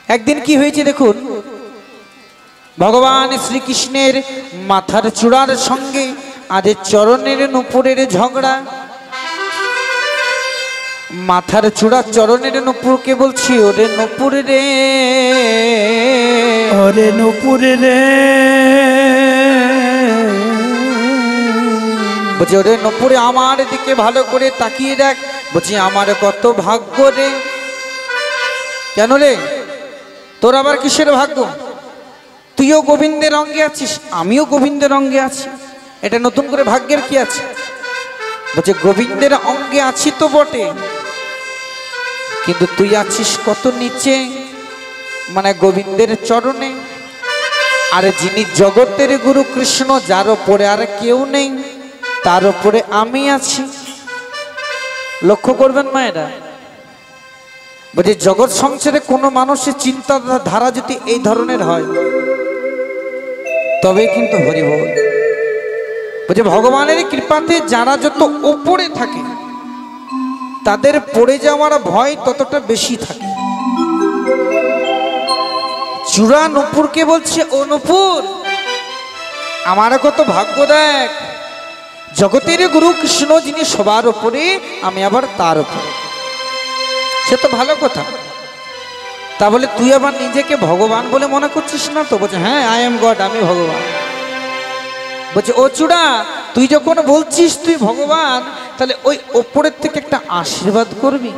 একদিন কি হয়েছে দেখুন, ভগবান শ্রীকৃষ্ণের মাথার চূড়ার সঙ্গে আদের চরণের নুপুরের ঝগড়া। মাথার চূড়া চরণের নুপুরকে বলছি, ওরে নুপুর রে, ওরে নুপুর রে, বলছি ওরে নুপুরে আমার দিকে ভালো করে তাকিয়ে দেখ। বলছি আমার কত ভাগ্য রে। কেন রে, তোর আবার কিসের ভাগ্য? তুইও গোবিন্দের অঙ্গে আছিস, আমিও গোবিন্দের অঙ্গে আছি, এটা নতুন করে ভাগ্যের কি আছে? বলছে গোবিন্দের অঙ্গে আছি তো বটে, কিন্তু তুই আছিস কত নিচে, মানে গোবিন্দের চরণে। আর যিনি জগতের গুরু কৃষ্ণ, যার ওপরে আর কেউ নেই, তার ওপরে আমি আছি। লক্ষ্য করবেন মায়েরা, বলছে জগৎ সংসারে কোনো মানুষের চিন্তাধারা যদি এই ধরনের হয় তবে কিন্তু হরিবল। বলছে ভগবানের কৃপাতে যারা যত ওপরে থাকে তাদের পড়ে যাওয়ার ভয় ততটা বেশি থাকে। চূড়া নুপুরকে বলছে, ও নুপুর আমার কত ভাগ্য দেখ, জগতের গুরু কৃষ্ণ যিনি সবার উপরে, আমি আবার তার উপরে। সে তো ভালো কথা, তা বলে তুই আবার নিজেকে ভগবান বলে মনে করছিস না তো? বলছে হ্যাঁ, আই এম গড, আমি ভগবান। বলছে ও চূড়া, তুই যখন বলছিস তুই ভগবান, তাহলে ওই ওপরের থেকে একটা আশীর্বাদ করবি।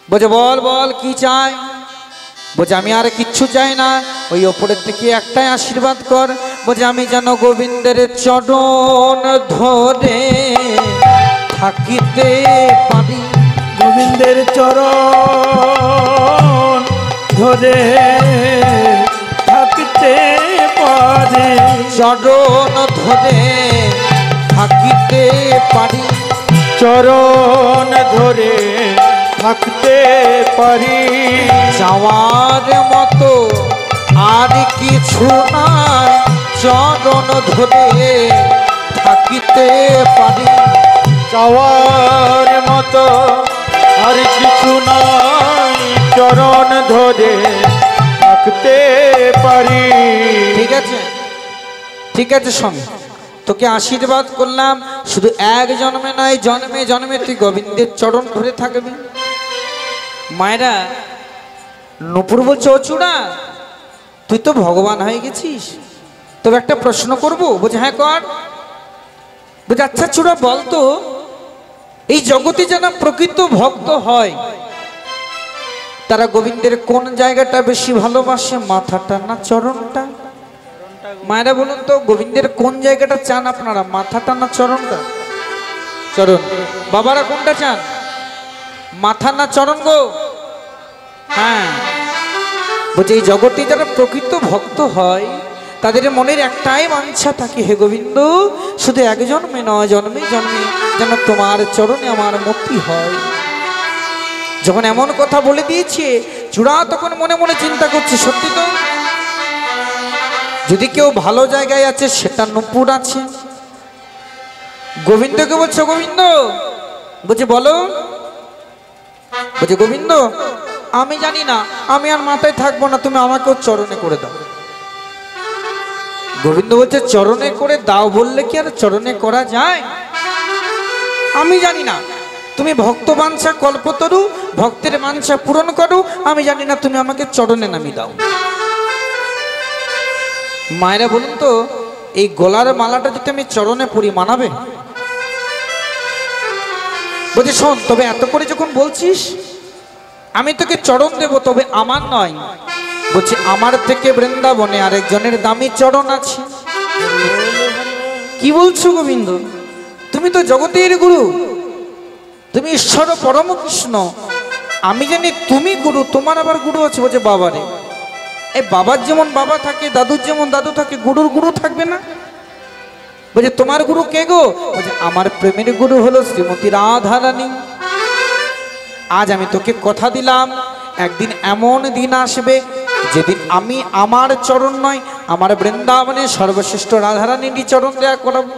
বলছে বল বল কি চাই? বলছে আমি আর কিচ্ছু চাই না, ওই ওপরের থেকে একটাই আশীর্বাদ কর। বলছে আমি যেন গোবিন্দের চরণ ধরে থাকিতে পারি। গোবিন্দের চরণ ধরে থাকতে পারে, চরণ ধরে থাকিতে পারি, চরণ ধরে থাকতে পারি। যাওয়ার মতো আর কিছু নাই, চরণ ধরে থাকিতে পারি। চাওয়ার মতো আর কিছু নাই, চরণ ধরে থাকতে পারি। ঠিক আছে, ঠিক আছে, শোন, তোকে আশীর্বাদ করলাম, শুধু এক জন্মে নয়, জন্মে জন্মে তুই গোবিন্দের চরণ ধরে থাকবি। মায়েরা, নুপুর বলছে ও চূড়া, তুই তো ভগবান হয়ে গেছিস, তবে একটা প্রশ্ন করবো। বলছে হ্যাঁ কর। বলছে আচ্ছা চূড়া বলতো, এই জগতে যারা প্রকৃত ভক্ত হয় তারা গোবিন্দের কোন জায়গাটা বেশি ভালোবাসে, মাথাটা না চরণটা? মায়েরা বলুন তো, গোবিন্দের কোন জায়গাটা চান আপনারা, মাথাটা না চরণটা? চরণ। বাবারা কোনটা চান, মাথা না চরণ গো? হ্যাঁ। বলছে এই জগতে যারা প্রকৃত ভক্ত হয় তাদের মনের একটাই বাঞ্ছা থাকে, হে গোবিন্দ, শুধু এক জন্মে নয়, জন্মে জন্মে যেন তোমার চরণে আমার মুক্তি হয়। যখন এমন কথা বলে দিয়েছে, চূড়া তখন মনে মনে চিন্তা করছে, সত্যি তো, যদি কেউ ভালো জায়গায় আছে সেটা নুপুর আছে। গোবিন্দকে বলছো, গোবিন্দ, বলছে বলো। বলছে গোবিন্দ আমি জানি না, আমি আর মাথায় থাকবো না, তুমি আমাকেও চরণে করে দাও। গোবিন্দ বলছে চরণে করে দাও বললে কি আর চরণে করা যায়? আমি জানি না, তুমি ভক্ত বাঞ্ছা কল্পতরু, ভক্তের বাঞ্ছা পূরণ করো, আমি জানি না, তুমি আমাকে চরণে নামিয়ে দাও। মায়েরা বলুন তো, এই গলার মালাটা যদি আমি চরণে পরি মানাবে? বলছে শোন, তবে এত করে যখন বলছিস আমি তোকে চরণ দেব, তবে আমার নয়। বলছে আমার থেকে বৃন্দাবনে আরেকজনের দামি চরণ আছে। কি বলছো গোবিন্দ, তুমি তো জগতের গুরু, তুমি ঈশ্বর পরম কৃষ্ণ, আমি জানি তুমি গুরু, তোমার আবার গুরু আছে? বলছে বাবারে, এই বাবার যেমন বাবা থাকে, দাদুর যেমন দাদু থাকে, গুরুর গুরু থাকবে না? বলছে তোমার গুরু কে গো? বলছে আমার প্রেমের গুরু হলো শ্রীমতী রাধারানী। আজ আমি তোকে কথা দিলাম, একদিন এমন দিন আসবে যেদিন আমি আমার চরণ নয়, আমার বৃন্দাবনে সর্বশ্রেষ্ঠ রাধারানীরই চরণ দেয়া করাবো।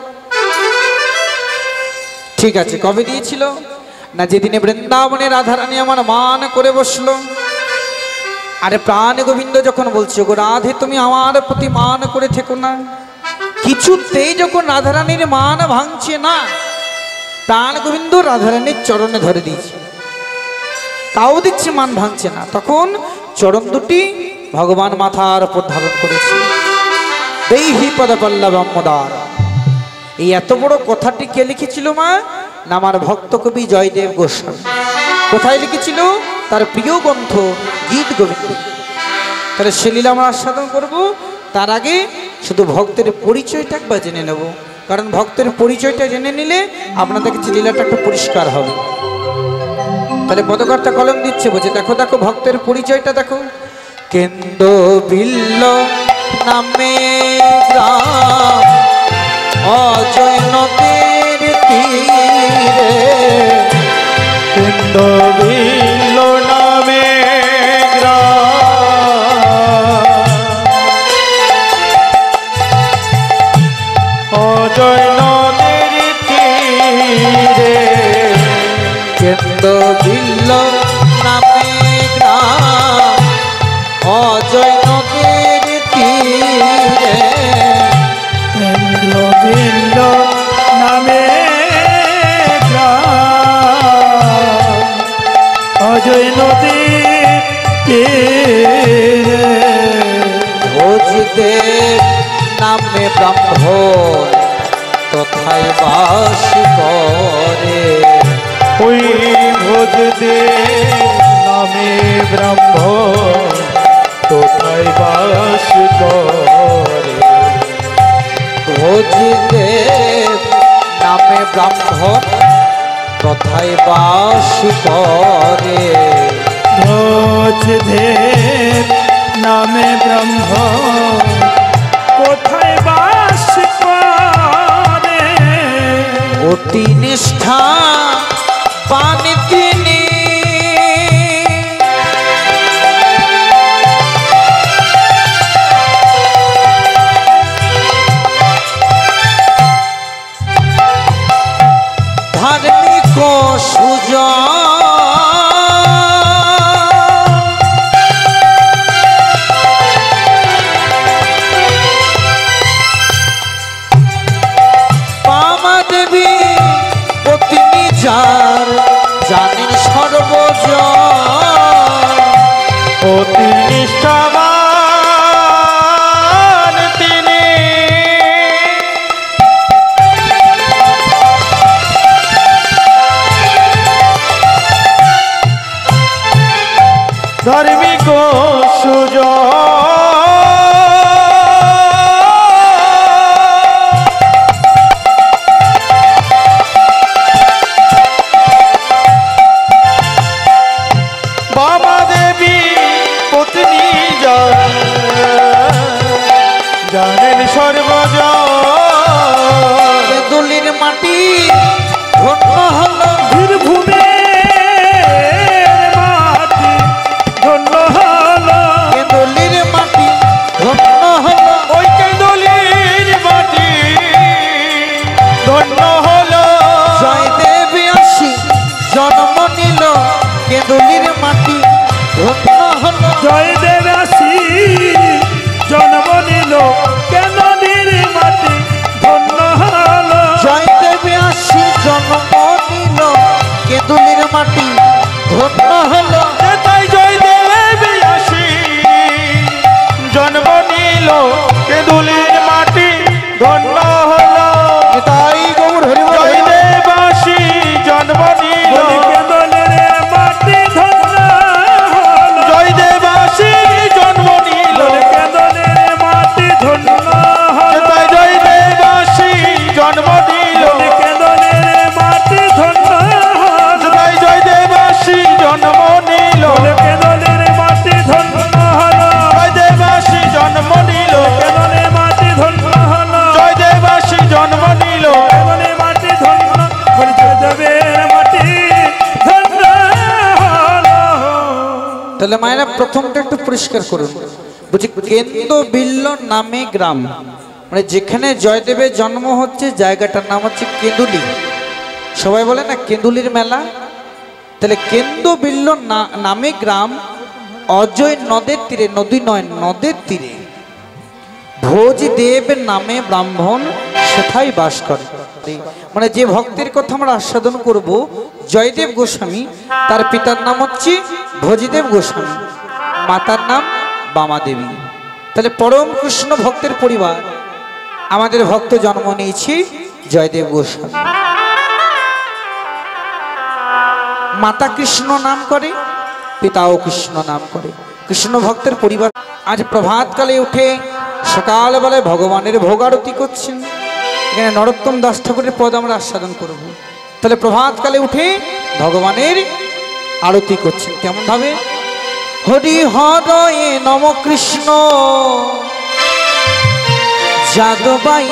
ঠিক আছে, কবে দিয়েছিল না? যেদিনে বৃন্দাবনে রাধারানী আমার মান করে বসলো, আরে প্রাণ গোবিন্দ যখন বলছে গো রাধে তুমি আমার প্রতি মান করে থেকো না, কিছুতেই যখন রাধারানীর মান ভাঙছে না, প্রাণ গোবিন্দ রাধারানীর চরণে ধরে দিয়েছে, তাও দিচ্ছে মান ভাঙছে না, তখন চরণ দুটি ভগবান মাথার উপর ধারণ করেছে। দেহি পদপল্লবম্মদার। এই এত বড় কথাটি কে লিখেছিল মা? না আমার ভক্ত কবি জয়দেব গোস্বামী। কোথায় লিখেছিল? তার প্রিয় গ্রন্থ গীত গোবিন্দ। তাহলে সে লীলা আমরা আস্বাদন করবো, তার আগে শুধু ভক্তের পরিচয়টা একবার জেনে নেব, কারণ ভক্তের পরিচয়টা জেনে নিলে আপনাদের কাছে লীলাটা একটু পরিষ্কার হবে। তাহলে পদকর্তা কলম দিচ্ছে, বলছে দেখো দেখো ভক্তের পরিচয়টা দেখো। কেন্দ্র বিল্ল নামে গ্রাম, অজয় নদের তীরে, কেন্দ্র বিল্ল নামে অজয় নদের তীরে, কেন্দ্র বিল্ল নামে গ্রাম, অজয় নদের তীরে, কেন্দ্র বিল্ল নামে অজয় নদীর তীরে, ভোজদেব নামে ব্রাহ্মণ তথায় বাস করে, ওই ভোজদেব নামে ব্রাহ্মণ তথায় বাস করে, ভোজদেব নামে ব্রাহ্মণ তথায় বাস করে, ভোজদেব নামে ব্রাহ্মণ কোথায় বাস করে, অতি নিষ্ঠা পানি তিনি, ধার্মিক সুজন, পামা দেবী পত্নী যার জানেন সর্বজন, অতি নিষ্ঠাবান তিনি, ধার্মিক সুজন, বাবা দেবী পত্নী জানেন সর্বজন, দুলির মাটি ধন্য হলো, বীরভূমের মাটি ধন্য হলো, দুলির মাটি ধন্য হলো, ওই কেন্দলির মাটি ধন্য হলো, জয়দেব আসি জন্ম নিল, কেঁদুলির মাটি ধন্য হলো, জয়দেব আসি জন্ম নিল, কেন্দলির মাটি ধন্য হলো, জয়দেব আসি জন্ম নিল, কেঁদুলির মাটি ধন্য হলো, তাই জয়দেব আসি জন্ম নিল, কেন্দুলির মাটি ধন্য হলো, তাই গৌর হরি বল। জয়দেব আসি জন্ম নিল, কেন্দুলির মাটি ধন্য হলো, জয়দেব আসি জন্ম নিল, কেন্দুলির মাটি ধন্য হলো, তাই জয়দেব আসি জন্ম নিল, কেন্দুলির মাটি ধন্য হলো, তাই জয়দেব আসি জন্ম নিল, কেন্দুলির মাটি ধন্য হলো, জয়দেব আসি জন্ম নিল, কেন্দুলির মাটি ধন্য হলো, জয়দেব আসি জন্ম নিল, কেন্দুলির মাটি ধন্য, জয়দেবের মাটি ধন্য হলো। তাহলে মায়েরা প্রথমটা একটু পরিষ্কার করুন, বলছি কেন্দ্র বিল্ল নামে গ্রাম, মানে যেখানে জয়দেবের জন্ম হচ্ছে জায়গাটার নাম হচ্ছে কেঁদুলি। সবাই বলে না কেঁদুলির মেলা, তাহলে কেন্দ্র বিল্ল নামে গ্রাম, অজয় নদের তীরে, নদী নয় নদের তীরে ভোজদেব নামে ব্রাহ্মণ সেথায় বাস করে। মানে যে ভক্তের কথা আমরা আস্বাদন করব জয়দেব গোস্বামী, তার পিতার নাম হচ্ছে ভোজদেব গোস্বামী, মাতার নাম বামা দেবী। তাহলে পরম কৃষ্ণ ভক্তের পরিবার আমাদের ভক্ত জন্ম নিয়েছি জয়দেব গোস্বামী। মাতা কৃষ্ণ নাম করে, পিতাও কৃষ্ণ নাম করে, কৃষ্ণ ভক্তের পরিবার। আজ প্রভাতকালে উঠে সকালবেলায় ভগবানের ভোগ আরতি করছেন। এখানে নরোত্তম দাস ঠাকুরের পদ আমরা আস্বাদন করব। তাহলে প্রভাতকালে উঠে ভগবানের আরতি করছেন কেমন ভাবে? হরি হরয়ে নম কৃষ্ণ যাদবাই,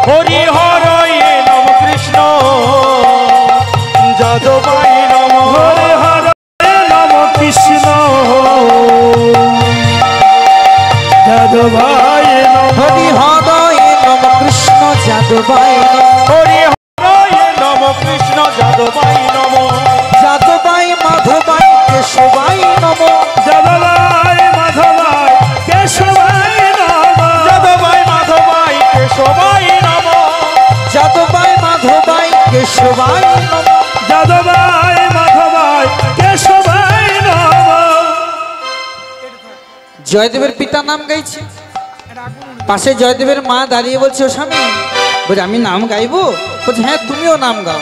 হরি হরয়ে নম কৃষ্ণ যাদবাই নম, হরে হরে নম কৃষ্ণ যাদবাই নম, হরি হরয়ে নম কৃষ্ণ যাদবাই, হরি হরয়ে নম কৃষ্ণ যাদবাই নম, যাদবাই মাধবাই কেশবাই নম, যাদবাই মাধবাই কেশবাই নম, যাদবাই মাধবাই কেশবাই নম, যাদবাই মাধবাই কেশবাই নম, যাদবাই মাধবাই কেশবাই নম। জয়দেবের পিতার নাম গাইছে, পাশে জয়দেবের মা দাঁড়িয়ে বলছে ও স্বামী, বলছে আমি নাম গাইবো? বলছে হ্যাঁ তুমিও নাম গাও।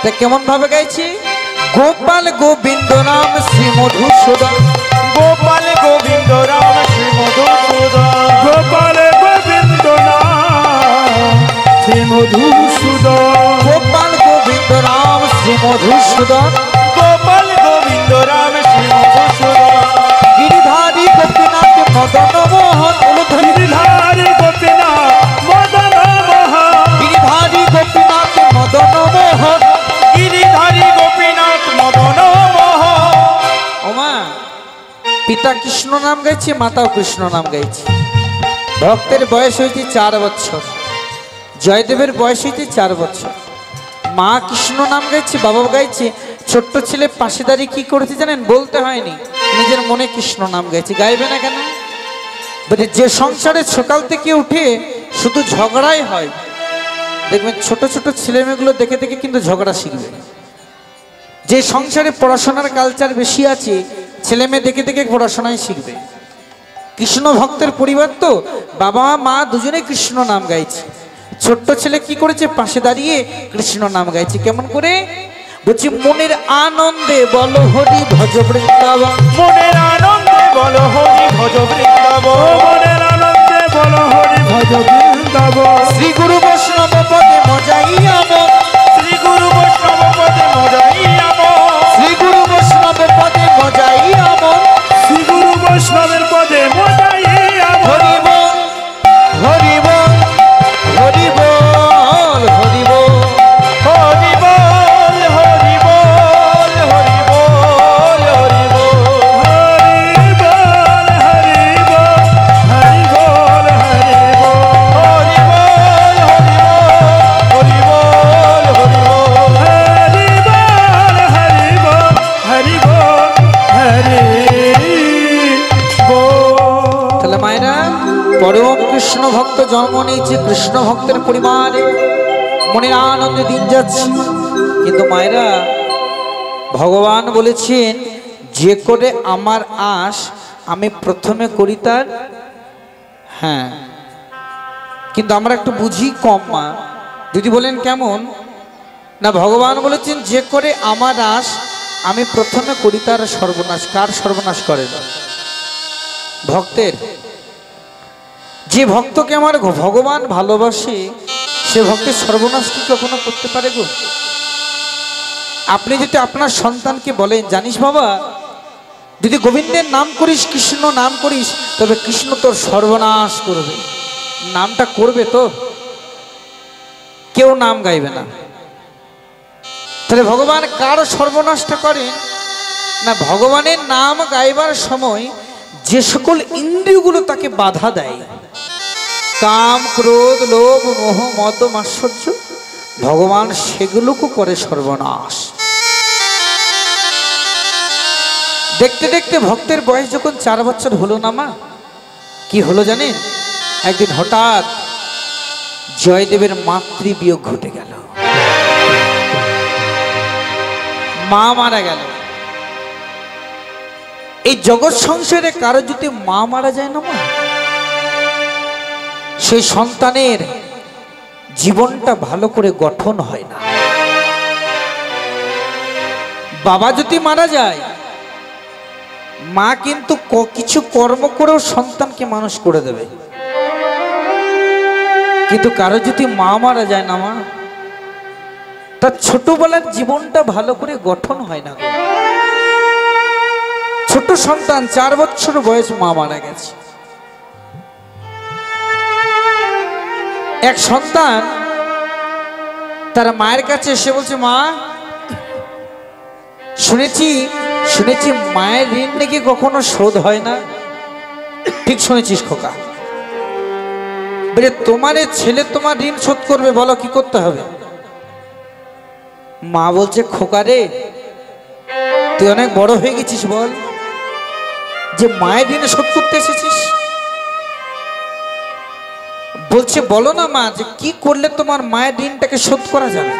তা কেমন ভাবে গাইছি? গোপাল গোবিন্দ রাম শ্রী মধুসূদন, গোপাল গোবিন্দ রাম শ্রী মধুসূদন, গোপাল গোবিন্দ রাম শ্রী মধুসূদন, গোপাল গোবিন্দ রাম শ্রী মধুসূদন, গোপাল গোবিন্দ রাম শ্রী মধুসূদন, গিরিধারী গোপীনাথ মদন মোহন, গিরিধারী গোপীনাথ মদন মোহন, গিরিধারী গোপীনাথ মদন মোহন, গিরিধারী গোপীনাথ মদন মোহন। ওমা পিতা কৃষ্ণ নাম গাইছে, মাতাও কৃষ্ণ নাম গাইছে। ভক্তের বয়স হয়েছে 4 বছর, জয়দেবের বয়স হয়েছে 4 বছর। মা কৃষ্ণ নাম গাইছে, বাবা গাইছে। ছোট্ট ছেলে পাশে দাঁড়িয়ে কি করেছে জানেন? বলতে হয়নি, নিজের মনে কৃষ্ণ নাম গাইছে। গাইবে না কেন? বলে যে সংসারে সকাল থেকে উঠে শুধু ঝগড়াই হয়, দেখবেন ছোট ছোট ছেলেমেয়েগুলো দেখে দেখে কিন্তু ঝগড়া শিখবে। যে সংসারে পড়াশোনার কালচার বেশি আছে, ছেলে মেয়ে দেখে দেখে পড়াশোনায় শিখবে। কৃষ্ণ ভক্তের পরিবার তো বাবা মা দুজনে কৃষ্ণ নাম গাইছে। ছোট্ট ছেলে কি করেছে? পাশে দাঁড়িয়ে কৃষ্ণ নাম গাইছে। কেমন করে? বলছি মনের আনন্দে বলো হরি ভজ বৃন্দাবন, মনের আনন্দে বলো হরি ভজ বৃন্দাবন, মনের আনন্দে বলো হরি ভজ বৃন্দাবন, শ্রী গুরু বৈষ্ণব পদে মজাই আমন, শ্রী গুরু বৈষ্ণব পদে মজাই আমন, শ্রী গুরু বৈষ্ণব পদে মজাই আমন, শ্রী গুরু বৈষ্ণবের পদে মজাই আমন। হরি বল হরি বল হরি বল হরি বল, হরি বল হরি বল হরি বল হরি বল, হরি বল হরি বল হরি বল হরি বল, হরি বল হরি বল হরি বল হরি বল, হরি বল হরি বল হরি বল। তাহলে মায়েরা পরম কৃষ্ণ ভক্ত জন্ম নিয়েছে, কৃষ্ণ ভক্তের পরিবারে মনের আনন্দে দিন যাচ্ছে। কিন্তু মায়েরা ভগবান বলেছেন যে করে আমার আশ আমি প্রথমে করি তার, হ্যাঁ কিন্তু আমরা একটু বুঝি কম মা। যদি বলেন কেমন না, ভগবান বলেছেন যে করে আমার আশ আমি প্রথমে করি তার সর্বনাশ। কার সর্বনাশ করেন? ভক্তের। যে ভক্তকে আমার ভগবান ভালোবাসে সে ভক্তের সর্বনাশ কি কখনো করতে পারে গো? আপনি যদি আপনার সন্তানকে বলেন জানিস বাবা যদি গোবিন্দের নাম করিস, কৃষ্ণ নাম করিস, তবে কৃষ্ণ তোর সর্বনাশ করবে, নামটা করবে তো? কেউ নাম গাইবে না। তাহলে ভগবান কার সর্বনাশটা করেন না? ভগবানের নাম গাইবার সময় যে সকল ইন্দ্রিয়গুলো তাকে বাধা দেয়, কাম ক্রোধ লোভ মোহ মদ মাৎসর্য, ভগবান সেগুলোকে করে সর্বনাশ। দেখতে দেখতে ভক্তের বয়স যখন 4 বছর হলো না মা, কি হলো জানেন? একদিন হঠাৎ জয়দেবের মাতৃবিয়োগ ঘটে গেল, মা মারা গেল। এই জগৎ সংসারে কারো যদি মা মারা যায় না মা, সেই সন্তানের জীবনটা ভালো করে গঠন হয় না। বাবা যদি মারা যায়, মা কিন্তু কিছু কর্ম করেও সন্তানকে মানুষ করে দেবে, কিন্তু কারো যদি মা মারা যায় না মা, তার ছোটবেলার জীবনটা ভালো করে গঠন হয় না। ছোট সন্তান 4 বছর বয়স, মা মারা গেছে। এক সন্তান তার মায়ের কাছে এসে বলছে, মা শুনেছি মায়ের ঋণ নাকি কখনো শোধ হয় না। ঠিক শুনেছিস খোকা। বলে তোমার ছেলে তোমার ঋণ শোধ করবে, বলো কি করতে হবে? মা বলছে, খোকা রে তুই অনেক বড় হয়ে গেছিস, বল যে মায়ের ঋণ শোধ করতে এসেছিস। বলছে, বলো না মা, যে কি করলে তোমার মায়ের ঋণটাকে শোধ করা যাবে?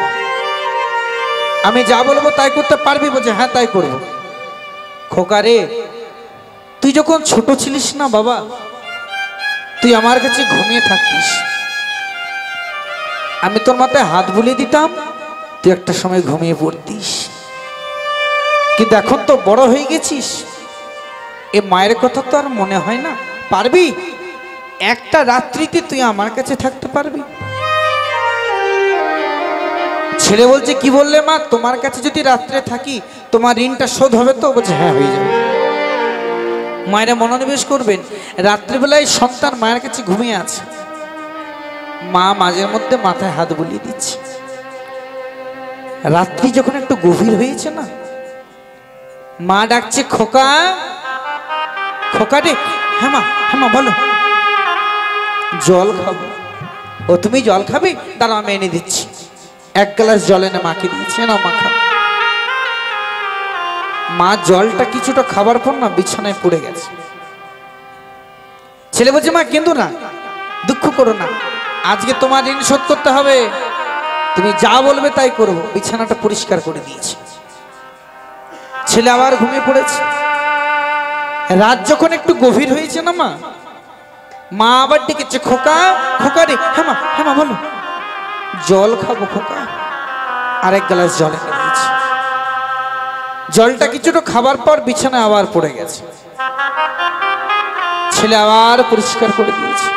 আমি যা বলবো তাই করতে পারবি? বলছে, হ্যাঁ তাই করব। খোকা রে তুই যখন ছোট ছিলিস না বাবা, তুই আমার কাছে ঘুমিয়ে থাকতিস, আমি তোর মাথায় হাত বুলিয়ে দিতাম, তুই একটা সময় ঘুমিয়ে পড়তিস। কিন্তু এখন তো বড় হয়ে গেছিস, এ মায়ের কথা তো আর মনে হয় না। পারবি একটা রাত্রিতে তুই আমার কাছে থাকতে পারবি? ছেলে বলছে, কি বললে মা, তোমার কাছে যদি রাত্রে থাকি তোমার ঋণটা শোধ হবে তো? বলছে, হ্যাঁ হয়ে যাবে। মায়েরা মনোনিবেশ করবেন, রাত্রিবেলায় সন্তান মায়ের কাছে ঘুমিয়ে আছে, মা মাঝের মধ্যে মাথায় হাত বুলিয়ে দিচ্ছে। রাত্রি যখন একটু গভীর হয়েছে না, মা ডাকছে, খোকা খোকা রে। হ্যাঁ মা বলো। জল খাবো। ও তুমি জল খাবে? দাঁড়াও আমি এনে দিচ্ছি। 1 গ্লাস জল এনে মাকে দিয়েছে, না মা খাও। মা জলটা কিছুটা খাবার পর না বিছানায় পড়ে গেছে। ছেলে বলছে, মা কিন্তু না, দুঃখ করো না, আজকে তোমার ঋণ শোধ করতে হবে, তুমি যা বলবে তাই করবো। বিছানাটা পরিষ্কার করে দিয়েছে। ছেলে আবার ঘুমিয়ে পড়েছে। রাত যখন একটু গভীর হয়েছে না মা আবার ডেকেছে, খোকা খোকা রে। হ্যাঁ মা বলো। জল খাবো খোকা। 1 গ্লাস জল এনে দিয়েছে। জলটা কিছুটা খাবার পর বিছানায় আবার পড়ে গেছে। ছেলে আবার পরিষ্কার করে দিয়েছে।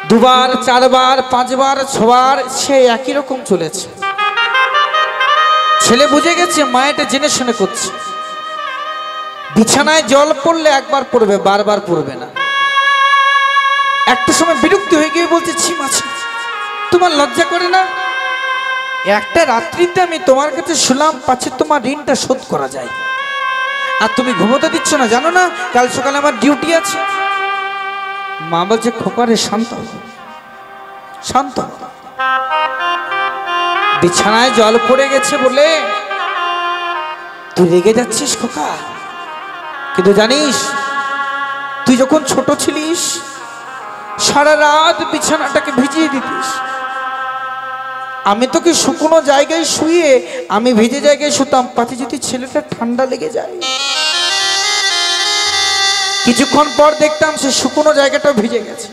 2 বার 4 বার 5 বার 6 বার সে একই রকম চলেছে। ছেলে বুঝে গেছে মা এটা জেনে শুনে করছে। বিছানায় জল পড়লে একবার পড়বে, বারবার পড়বে না। একটা সময় বিরক্তি হয়ে গিয়ে বলছে, ছি মাছি, তোমার লজ্জা করে না? একটা রাত্রিতে আমি তোমার কাছে শুলাম, পাচ্ছে তোমার ঋণটা শোধ করা যায়, আর তুমি ঘুমোতে দিচ্ছ না, জানো না কাল সকালে আমার ডিউটি আছে। মা বলছে, খোকারে শান্ত শান্ত। বিছানায় জল পড়ে গেছে বলে তুই রেগে যাচ্ছিস খোকা, কিন্তু জানিস তুই যখন ছোট ছিলিস সারা রাত বিছানাটাকে ভিজিয়ে দিতিস। আমি তোকে শুকনো জায়গায় শুয়ে আমি ভিজে জায়গায় শুতাম, পাতে যদি ছেলেটা ঠান্ডা লেগে যায়। কিছুক্ষণ পর দেখতাম সে শুকনো জায়গাটা ভিজে গেছে।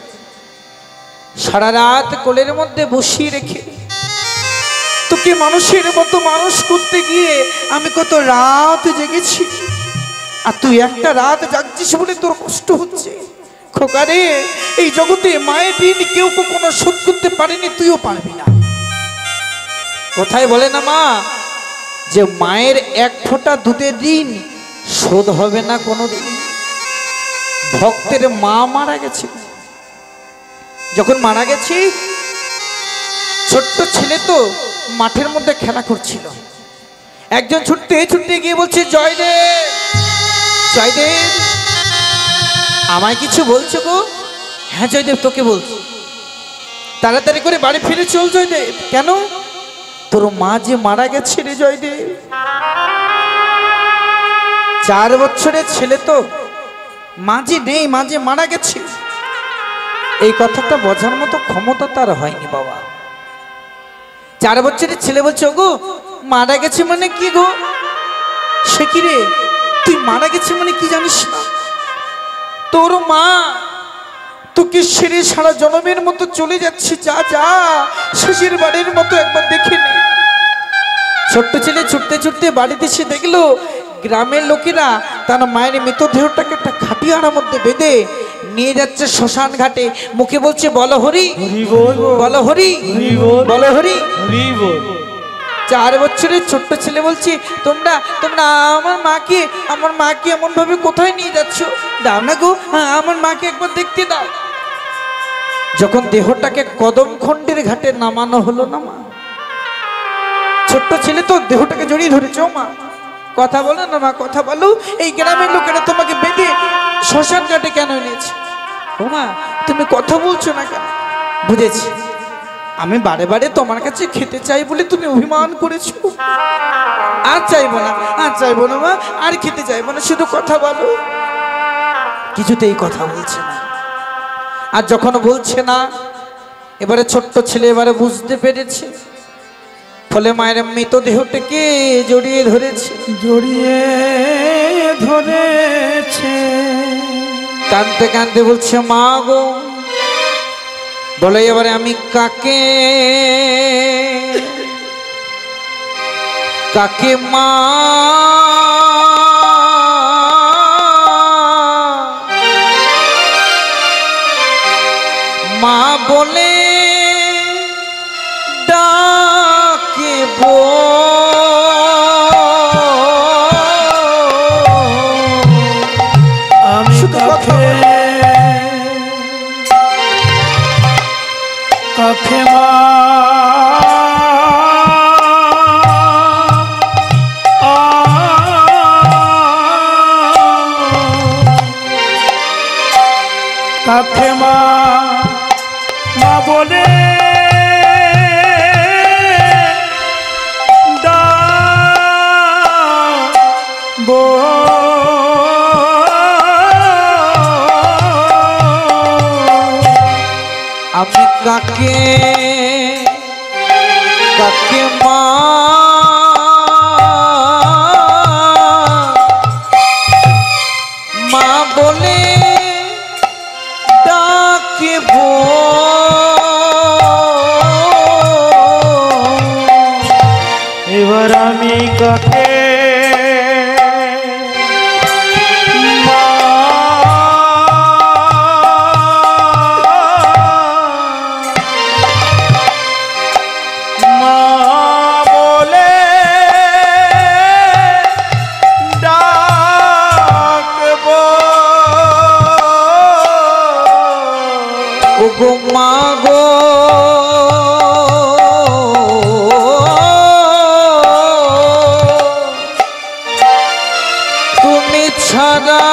সারা রাত কোলের মধ্যে বসিয়ে রেখে তোকে মানুষের মতো মানুষ করতে গিয়ে আমি কত রাত জেগেছি, আর তুই একটা রাত জাগছিস বলে তোর কষ্ট হচ্ছে। খোকারে, এই জগতে মায়ের ঋণ কেউ কখনো শোধ করতে পারেনি, তুইও পারবি না। কোথায় বলে না মা যে মায়ের 1 ফোঁটা দুধের ঋণ শোধ হবে না কোনোদিন। ভক্তের মা মারা গেছে, যখন মারা গেছে ছোট্ট ছেলে তো মাঠের মধ্যে খেলা করছিল। একজন ছুটতে ছুটতে গিয়ে বলছে, জয়দেব জয়দেব, আমায় কিছু বলছো গো? হ্যাঁ জয়দেব, তোকে বলছি। তাড়াতাড়ি করে বাড়ি ফিরে চল জয়দেব। কেন? তোর মা যে মারা গেছে রে জয়দেব। 4 বছরের ছেলে তো, মাঝে নেই, মাঝে মারা গেছে, এই কথাটা বোঝার মতো ক্ষমতা তার হয়নি বাবা। 4 বছরের ছেলে বলছে, ওগো মারা গেছে মানে কি গো? সে কি রে, তুই মারা গেছে মানে কি জানিস না? তোর মা তোকে সেরে সারা জনমের মতো চলে যাচ্ছে, যা যা শ্বশুর বাড়ির মতো একবার দেখে নে। ছোট্ট ছেলে ছুটতে ছুটতে বাড়িতে এসে দেখলো গ্রামের লোকেরা তার মায়ের মৃতদেহটাকে একটা খাটিয়ার মধ্যে বেঁধে নিয়ে যাচ্ছে শ্মশান ঘাটে। মুখে বলছে, বলো হরি বলো হরি বলো হরি। 4 বছরের ছোট্ট ছেলে বলছে, তোমরা তোমরা আমার মাকে এমন ভাবে কোথায় নিয়ে যাচ্ছ? দাও না গো, আমার মাকে একবার দেখতে দাও। যখন দেহটাকে কদম খণ্ডের ঘাটে নামানো হলো না মা, ছোট্ট ছেলে তো দেহটাকে জড়িয়ে ধরেছে, ও মা কথা বলো না মা, কথা বলো, এই গ্রামের লোকেরা তোমাকে বেঁধে শ্মশান ঘাটে কেন এনেছে? ও মা তুমি কথা বলছো না কেন? বুঝেছি, আমি বারে বারে তোমার কাছে খেতে চাই বলে তুমি অভিমান করেছো। আর চাইবো না, আর চাইবো না মা, আর খেতে চাইবো না, শুধু কথা বলো। কিছুতেই কথা বলছে না। আর যখন বলছে না, এবারে ছোট্ট ছেলে এবারে বুঝতে পেরেছে, ফলে মায়ের মৃতদেহটাকে জড়িয়ে ধরেছে, কাঁদতে কাঁদতে বলছে, মা গো। বলে, এবারে আমি কাকে কাকে মা মা বলে ডাকিব? আমি কাকে মা কাকে মা মা বলে ডাকবো? আমি কাকে কাকে মা মা বলে ডাকিব? এবার আমি কাকে গো মা গো, তুমি ছাড়া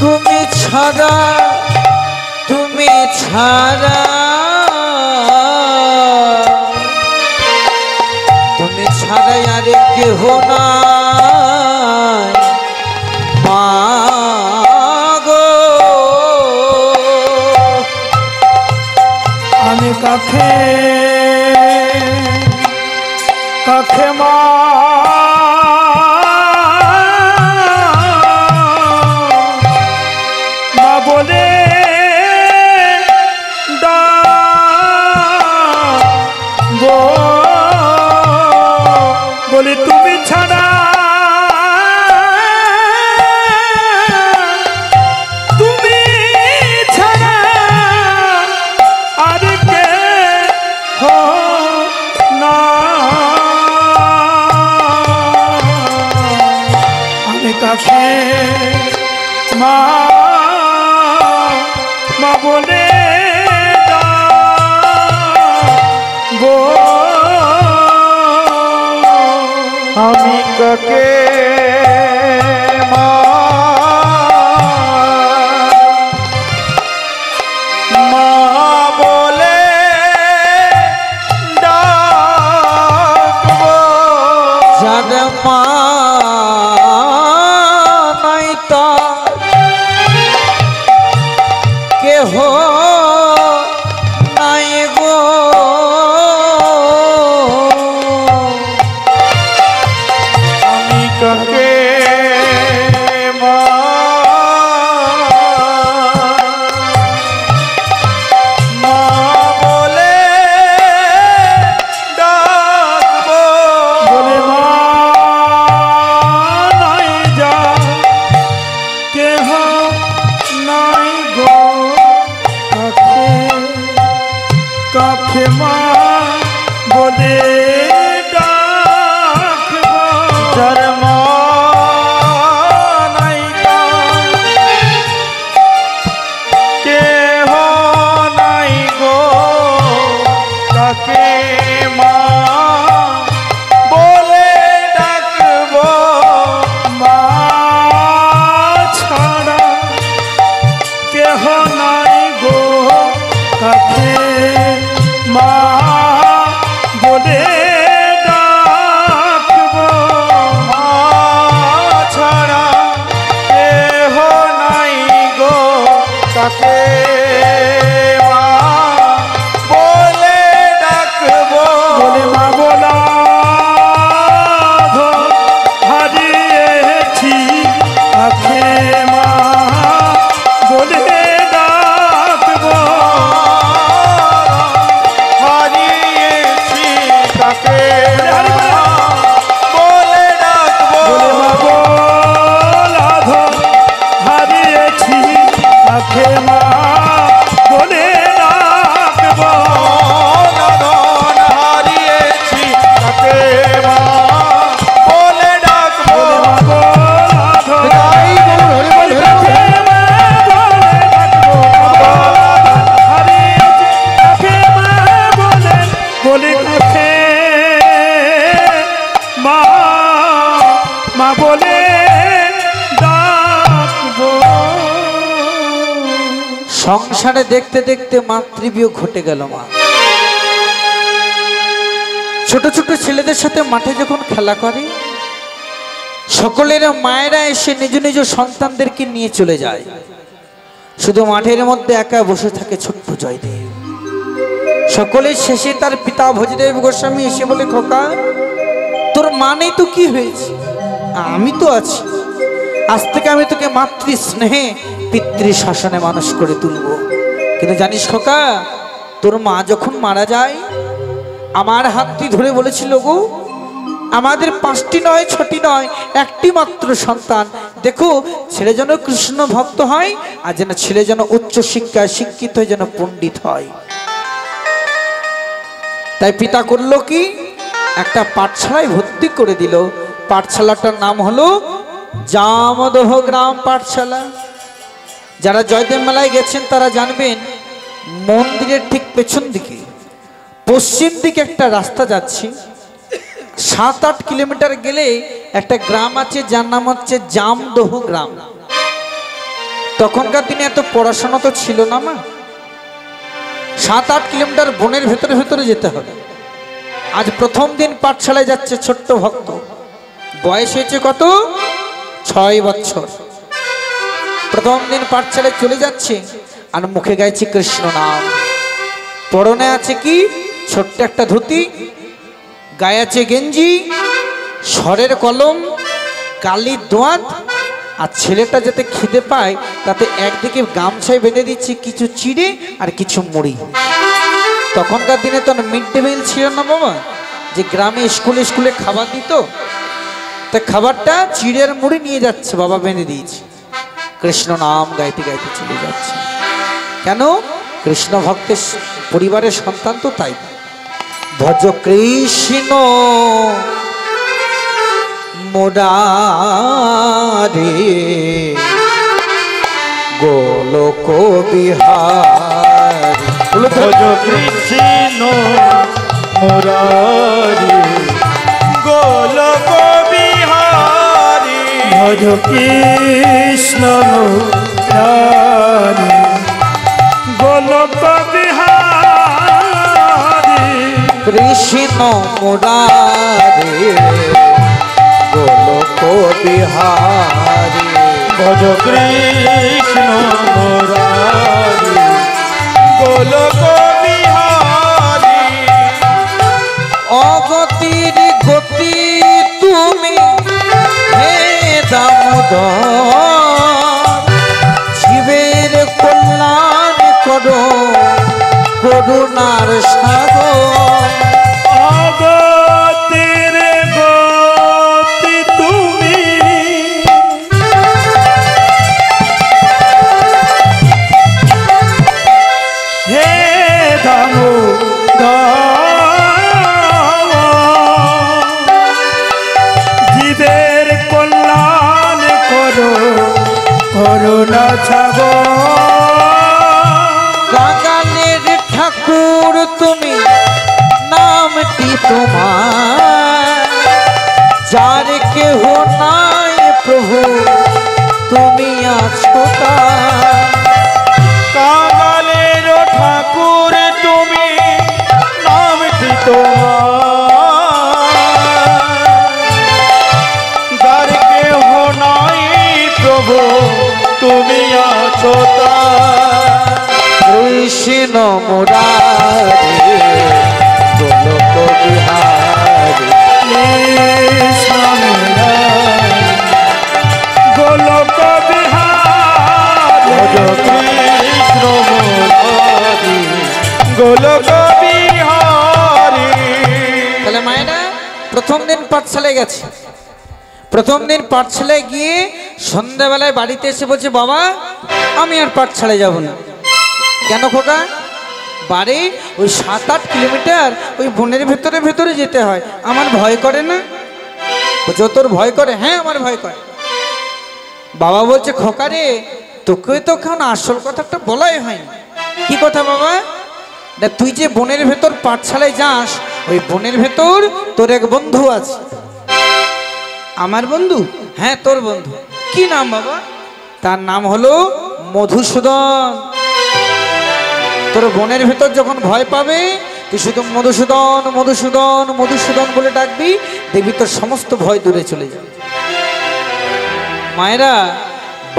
তুমি ছাড়া তুমি ছাড়া তুমি ছাড়া আর কেহ নাই মা গো। আমি কাকে কাকে মা মা বলে ডাকবো? বলে তুমি ছাড়া তুমি ছাড়া আর কে হো না। আমি কাছে মা মা বলে ডাকবো? আমি কাকে মা মা বলে ডাকবো? যার মা সংসারে দেখতে দেখতে মাতৃবিয়োগ ঘটে গেল মা। ছোট ছোট ছেলেদের সাথে মাঠে যখন খেলা করে, সকলের মায়েরা এসে নিজ নিজ সন্তানদেরকে নিয়ে চলে যায়, শুধু মাঠের মধ্যে একা বসে থাকে ছোট্ট জয়দেব। সকলের শেষে তার পিতা ভজদেব গোস্বামী এসে বলে, খোকা তোর মা নেই তো কি হয়েছে, আমি তো আছি, আজ থেকে আমি তোকে মাতৃ স্নেহে পিতৃ শাসনে মানুষ করে তুলব। কিন্তু জানিস খোকা, তোর মা যখন মারা যায় আমার হাতটি ধরে বলেছিল, গো আমাদের 5টি নয় 6টি নয়, একটি মাত্র সন্তান, দেখো ছেলে যেন কৃষ্ণ ভক্ত হয়, আর যেন ছেলে যেন উচ্চ শিক্ষায় শিক্ষিত হয়ে যেন পণ্ডিত হয়। তাই পিতা করলো কি, একটা পাঠশালায় ভর্তি করে দিল। পাঠশালাটার নাম হলো জামদহ গ্রাম পাঠশালা। যারা জয়দেব মেলায় গেছেন তারা জানবেন, মন্দিরের ঠিক পেছন দিকে পশ্চিম দিকে একটা রাস্তা যাচ্ছে, 7-8 কিলোমিটার গেলে একটা গ্রাম আছে যার নাম হচ্ছে জামদহ গ্রাম। তখনকার দিনে এত পড়াশোনা তো ছিল না মা, 7-8 কিলোমিটার বনের ভেতরে ভেতরে যেতে হবে। আজ প্রথম দিন পাঠশালায় যাচ্ছে ছোট্ট ভক্ত, বয়স হয়েছে কত, 6 বছর। প্রথম দিন পাঠশালায় চলে যাচ্ছে আর মুখে গাইছে কৃষ্ণ নাম, পরনে আছে কি ছোট্ট একটা ধুতি, গায়ে আছে গেঞ্জি, স্বরের কলম, কালির দোয়াত, আর ছেলেটা যাতে খিদে পায় তাতে একদিকে গামছায় বেঁধে দিচ্ছে কিছু চিড়ে আর কিছু মুড়ি। তখনকার দিনে তো মিড ডে মিল ছিল না বাবা, যে গ্রামে স্কুলে স্কুলে খাবার দিত, তা খাবারটা চিড়ের মুড়ি নিয়ে যাচ্ছে, বাবা বেঁধে দিয়েছে, কৃষ্ণ নাম গাইতে গাইতে চলে যাচ্ছে। কেন, কৃষ্ণ ভক্তের পরিবারের সন্তান তো, তাই। ভজ কৃষ্ণ মুরারে গোলোক বিহারী, ভজ কৃষ্ণ মুরারি গোলক বিহারী, ভজ কৃষ্ণ মুরারি গোলক বিহারী, কৃষ্ণ মুরারে গোলোক বিহারী, ভজ কৃষ্ণ মুরারি গোলক বিহারী, অগতির গতি তুমি হে দামোদর, জীবের কল্যাণ করো করুণার সাগর, অগতির গতি তুমি হে দামোদর, জীবের কল্যাণ করো করুণা সাগর, বাগানের ঠাকুর তুমি নামটি তোমার, যার কেহ নাই প্রভু তুমি আছো তার, কাঙালের ঠাকুর তুমি নামটি তোমার, যার কেহ নাই প্রভু তুমি আছো তার, কৃষ্ণ মুরারে গোলোক বিহারী, কৃষ্ণ মুরারি গোলক বিহারী, ভজ কৃষ্ণ মুরারি গোলক বিহারী। তাহলে মায়েরা প্রথম দিন পাঠশালায় গেছে, প্রথম দিন পাঠশালায় গিয়ে সন্ধ্যাবেলায় বাড়িতে এসে বলছে, বাবা আমি আর পাঠশালায় যাব না। কেন খোকা, বাড়ি ওই 7-8 কিলোমিটার ওই বনের ভেতরে ভেতরে যেতে হয়, আমার ভয় করে না। বলছে, তোর ভয় করে? হ্যাঁ আমার ভয় করে। বাবা বলছে, খোকা রে তোকে তো এখন আসল কথাটা বলাই হয়নি। কি কথা বাবা? না তুই যে বনের ভেতর পাঠশালায় যাস, ওই বনের ভেতর তোর এক বন্ধু আছে। আমার বন্ধু? হ্যাঁ তোর বন্ধু। কি নাম বাবা? তার নাম হলো মধুসূদন। তোর বোনের ভেতর যখন ভয় পাবে তুই শুধু মধুসূদন মধুসূদন মধুসূদন বলে ডাকবি, দেখবি তোর সমস্ত ভয় দূরে চলে যাবে। মায়েরা,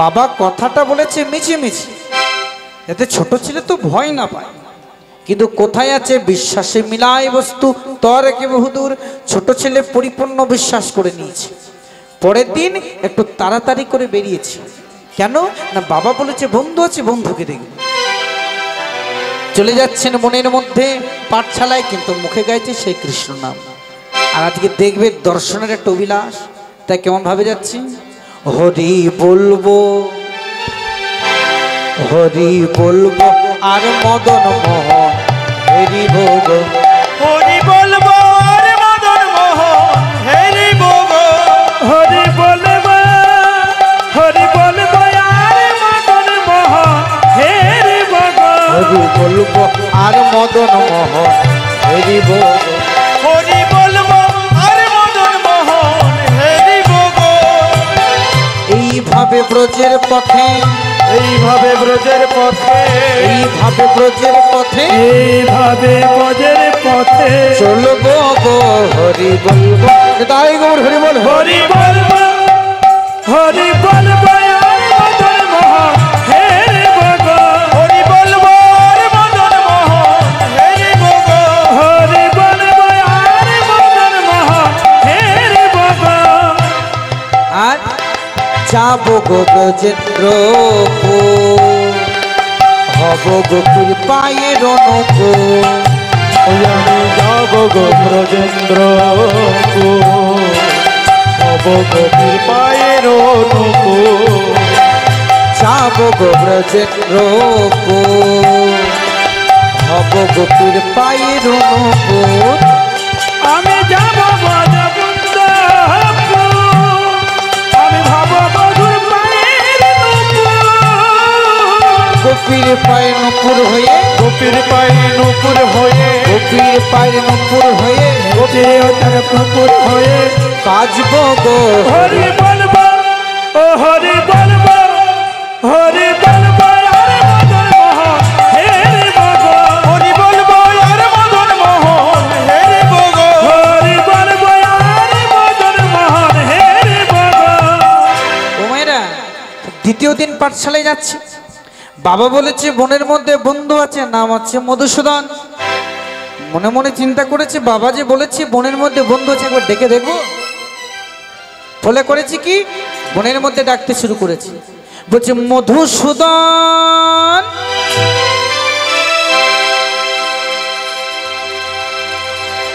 বাবা কথাটা বলেছে মিছিমিছি, যাতে ছোট ছেলে তো ভয় না পায়, কিন্তু কোথায় আছে বিশ্বাসে মিলাই বস্তু তর্কে বহুদূর। ছোট ছেলে পরিপূর্ণ বিশ্বাস করে নিয়েছে। পরের দিন একটু তাড়াতাড়ি করে বেরিয়েছে। কেন না, বাবা বলেছে বন্ধু আছে, বন্ধুকে দেখবে। চলে যাচ্ছেন মনের মধ্যে পাঠশালায়, কিন্তু মুখে গাইছে সেই কৃষ্ণ নাম। আর আজকে দেখবে দর্শনের একটা অভিলাষ, তাই কেমন ভাবে যাচ্ছি, হরি বলবো হরি বলবো আর মদন মোহন হরি ভোগ, হরি বলবো আর মদন মোহন হরি ভোগ, হরি বলবো আর মদন মোহন হরি ভোগ, হরি বলবো আর মদন মোহন হরি ভোগ, হরি বলবো আর মদন মোহন হরি ভোগ। এইভাবে ব্রজের পথে, এইভাবে ব্রজের পথে, এইভাবে ব্রজের পথে, এইভাবে ব্রজের পথে চলবো গো হরি বলবো। তাই গৌর হরি বল, হরি বলবো, হরি বলবো আর মদন মোহন হরি ভোগ, হরি বলবো আর মদন মোহন হরি ভোগ, হরি বলবো আর মদন মোহন হরি ভোগ। আর যাবো গো ব্রজেন্দ্র হব গোকুল পায়ের অনুকো, আমি যাব গো ব্রজেন্দ্র হব গভীর পায়ের অনুকো, যাবো গো ব্রজেন্দ্র হব গোকুল পায়ের অনুকো, আমি যাব ব্রজবৃন্দ, আমি ভাব মধুর পায়ের নূপুর, গোপীর পায়ের নূপুর হয়ে, গোপীর পায়ের নূপুর হয়ে, গোপীর পায়ের নূপুর হয়ে, গোপীর তার নূপুর হয়ে বাজবো গো হরি বলবো, ও হরি বলবো, হরি বলবো আর মদন মোহন হেরি ভোগ, হরি বলবো আর মদন মোহন হেরি ভোগ, হরি বলবো আর মদন মোহন হেরি ভোগ। ও মায়েরা, দ্বিতীয় দিন পাঠশালায় যাচ্ছে। বাবা বলেছে বোনের মধ্যে বন্ধু আছে, নাম আছে মধুসূদন। মনে মনে চিন্তা করেছে, বাবা যে বলেছে বোনের মধ্যে বন্ধু আছে, একবার ডেকে দেখবো। ফলে করেছি কি, বোনের মধ্যে ডাকতে শুরু করেছে। বলছে মধুসূদন,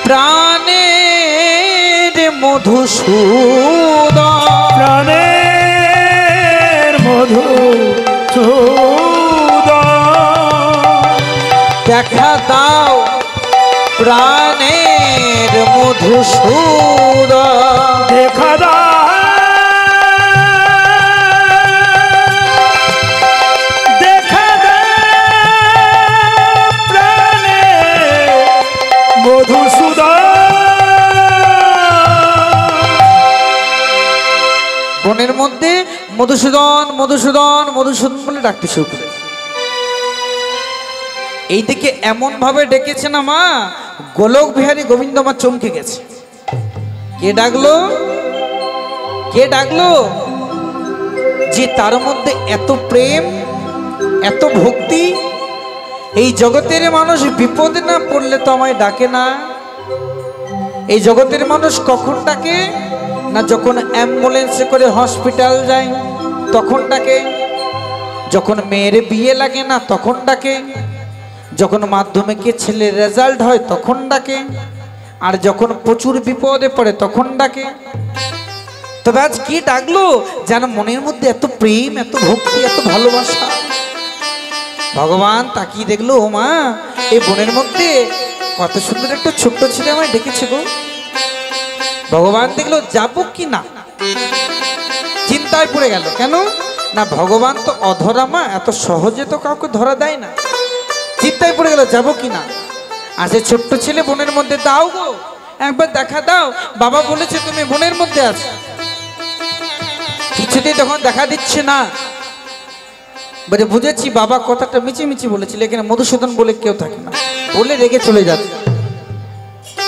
প্রাণের মধুসূদন, প্রাণের মধুসূদন, দেখা দাও প্রাণের মধুসূদন, দেখা দাও, দেখা দাও প্রাণের মধুসূদন। বনের মধ্যে মধুসূদন মধুসূদন মধুসূদন বলে ডাকতে শুরু করে। এইদিকে এমন ভাবে ডেকেছে না মা, গোলক বিহারী গোবিন্দ মা চমকে গেছে। কে ডাকলো, কে ডাকলো? যে তার মধ্যে এত প্রেম, এত ভক্তি। এই জগতের মানুষ বিপদে না পড়লে তো আমায় ডাকে না। এই জগতের মানুষ কখন ডাকে না, যখন অ্যাম্বুলেন্সে করে হসপিটাল যায় তখন ডাকে, যখন মেয়ের বিয়ে লাগে না তখন ডাকে, যখন মাধ্যমিকে ছেলের রেজাল্ট হয় তখন ডাকে, আর যখন প্রচুর বিপদে পড়ে তখন ডাকে। তবে আজ কি ডাকলো, যেন মনের মধ্যে এত প্রেম, এত ভক্তি, এত ভালোবাসা। ভগবান তাকিয়ে দেখলো, ও মা, এই বনের মধ্যে কত সুন্দর একটা ছোট্ট ছেলে আমায় ডেকেছে গো। ভগবান দেখলো যাবো কি না, চিন্তায় পড়ে গেল। কেন না, ভগবান তো অধরা মা, এত সহজে তো কাউকে ধরা দেয় না। চিন্তায় পড়ে গেল যাবো কি না। আর সে ছোট্ট ছেলে বনের মধ্যে, দাও গো একবার দেখা দাও, বাবা বলেছে তুমি বনের মধ্যে আছো। কিছুতেই তখন দেখা দিচ্ছে না। বলে বুঝেছি বাবা কথাটা মিছিমিছি বলেছিল, এখানে মধুসূদন বলে কেউ থাকে না, বলে রেগে চলে যাচ্ছে।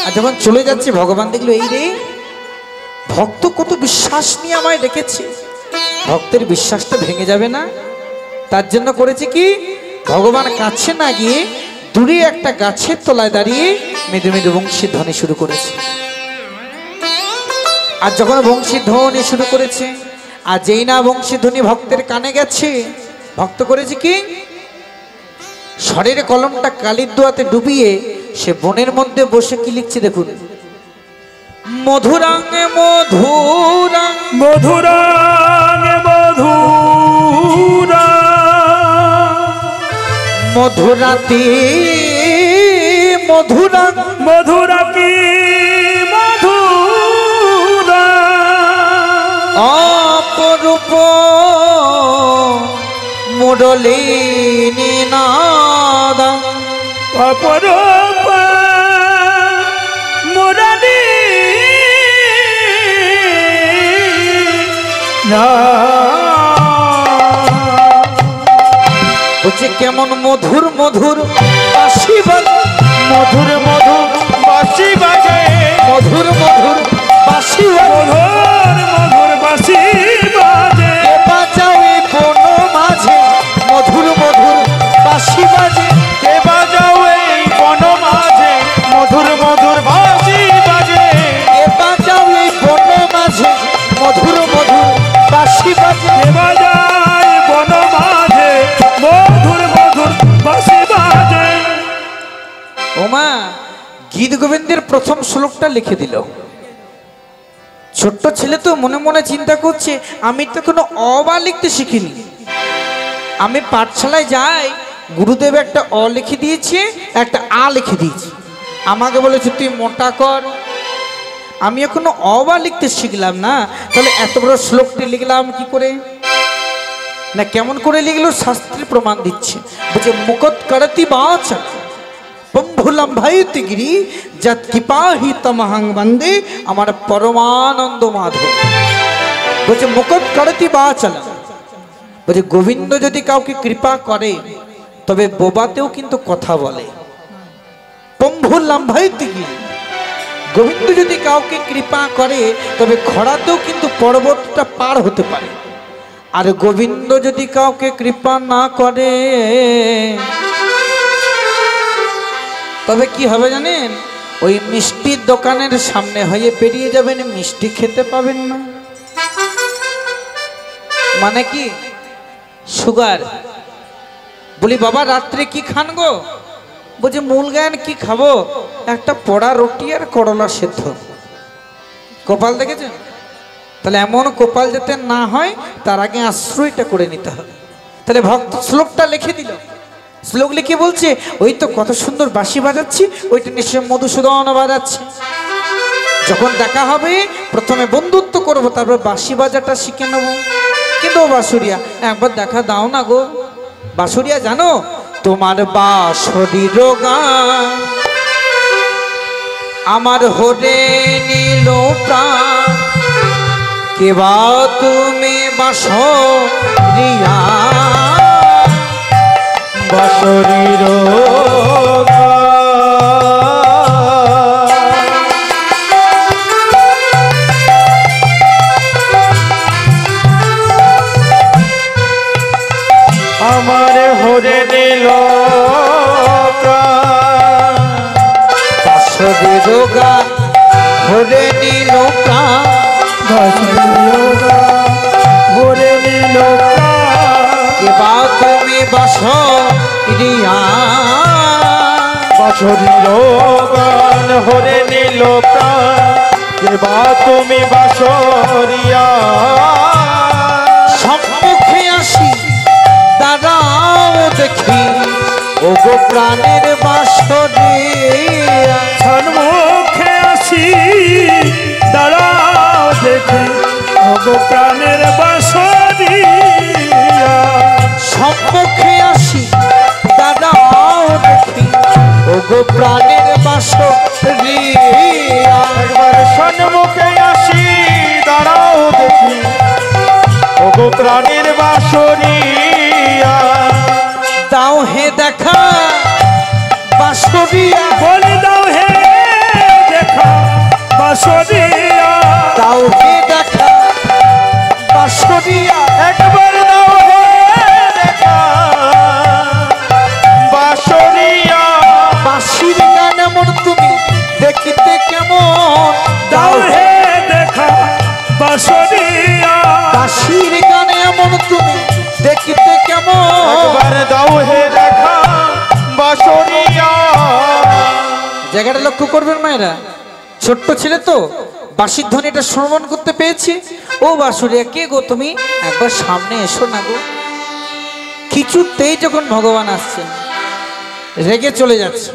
আর যখন চলে যাচ্ছে ভগবান দেখলো এই রে ভক্ত কত বিশ্বাস নিয়ে আমায় ডেকেছে, ভক্তের বিশ্বাসটা ভেঙে যাবে না। তার জন্য করেছে কি, ভগবান কাছে না গিয়ে দূরে একটা গাছের তলায় দাঁড়িয়ে মৃদু মৃদু বংশী ধ্বনি শুরু করেছে। আর যখন বংশী ধ্বনি শুরু করেছে, আর যেই না বংশী ধ্বনি ভক্তের কানে গেছে, ভক্ত করেছে কি, স্বরের কলমটা কালির দোয়াতে ডুবিয়ে সে বনের মধ্যে বসে কি লিখছে দেখুন, মধুরাঙ্গে মধুরাং মধুরাঙ্গে মধুরা মধুরাতি মধুরাং মধুরাতি মধুরা অপরূপ মুরলী নাদা অপরূপ মুরলী হচ্ছে কেমন মধুর মধুর বাঁশি বাজে, মধুর মধুর বাঁশি বাজে, মধুর মধুর বাঁশি বাজে, মধুর মধুর বাঁশি বাজে, কে বাজাও এই বন মাঝে, মধুর মধুর বাঁশি বাজে, কে বাজাও এই বন মাঝে, মধুর মধুর বাঁশি বাজে, কে বাজাও এই বন মাঝে, মধুর মধুর বাঁশি বাজে, কে বাজায় বন মাঝে, মধুর মধুর বাঁশি বাজে। ওমা গীত গোবিন্দের প্রথম শ্লোকটা লিখে দিল। ছোট্ট ছেলে তো মনে মনে চিন্তা করছে আমি তো কোনো অবা লিখতে শিখিনি, আমি পাঠশালায় যাই গুরুদেব একটা অ লিখে দিয়েছে একটা আ লিখে দিয়েছে, আমাকে বলেছে তুই মোটা কর, আমি এখনো অবা লিখতে শিখলাম না, তাহলে এত বড় শ্লোকটি লিখলাম কি করে, না কেমন করে লিখলো শাস্ত্রী প্রমাণ দিচ্ছে, বলছে মুকত করতি বাচ বম্ভুলাম ভাই তিগিরি যত কৃপাহি তমহং বন্দে আমার পরমানন্দ মাধব। বলছে মুকত করতি বাচল, বলছে গোবিন্দ যদি কাউকে কৃপা করে তবে বোবাতেও কিন্তু কথা বলে। পম্ভুলাম ভাই তিগিরি, গোবিন্দ যদি কাউকে কৃপা করে তবে খরাতেও কিন্তু পর্বতটা পার হতে পারে। আর গোবিন্দ যদি কাউকে কৃপা না করে তবে কি হবে জানেন, ওই মিষ্টির দোকানের সামনে হয়ে পেরিয়ে যাবেন, মিষ্টি খেতে পাবেন না। মানে কি, সুগার। বলি বাবা রাত্রে কি খান গো, বলছে মূল জ্ঞান কি খাবো, একটা পোড়া রুটি আর করলা সেদ্ধ। কপাল দেখেছেন, তাহলে এমন কপাল যাতে না হয় তার আগে আশ্রয়টা করে নিতে হবে। তাহলে ভক্ত শ্লোকটা লিখে দিল, শ্লোক লিখে বলছে ওই তো কত সুন্দর বাঁশি বাজাচ্ছি, ওইটা নিশ্চয় মধুসূদন বাজাচ্ছে, যখন দেখা হবে প্রথমে বন্ধুত্ব করব তারপর বাঁশি বাজাটা শিখে নেব। কিন্তু বাঁশুরিয়া একবার দেখা দাও না গো, বাঁশুরিয়া জানো তোমার বাঁশরির গান আমার হরে নীল প্রাণ, কেবা তুমি বাঁশরিয়া বাঁশরির আমার হরে নীল বাঁশরির গান হরে নীল প্রাণ, হরে নীল কেবা তুমি বাঁশরিয়া, বাঁশরির গান হরে নীল প্রাণ, কেবা তুমি বাঁশরিয়া। সম্মুখে আসি দাঁড়াও দেখি ও গো প্রাণের বাঁশরিয়া, সম্মুখে আসি দাঁড়াও দেখি ও গো প্রাণের বাঁশরিয়া। সম্মুখে আসি দাঁড়াও দেখি ও গো প্রাণের বাঁশরিয়া, একবার সম্মুখে আসি দাঁড়াও দেখি ও গো প্রাণের বাঁশরিয়া। বাঁশরিয়া দাও হে দেখা বাঁশরিয়া, বলি দাও হে দেখা বাঁশরিয়া, দাও হে দেখা বাঁশরিয়া, একবার দাও হে দেখা বাঁশরিয়া, বাঁশির গান এমন তুমি দেখিতে কেমন, দাও হে দেখা বাঁশরিয়া, বাঁশির গান এমন তুমি দেখিতে কেমন, একবার দাও হে দেখা বাঁশরিয়া। জায়গাটা লক্ষ্য করবেন মায়েরা, ছোট্ট ছেলে তো বাঁশির ধ্বনিটা শ্রবণ করতে পেয়েছি। ও বাঁশুরিয়া, কে গো তুমি, একবার সামনে এসো না গো। কিছুতেই যখন ভগবান আসছেন রেগে চলে যাচ্ছে,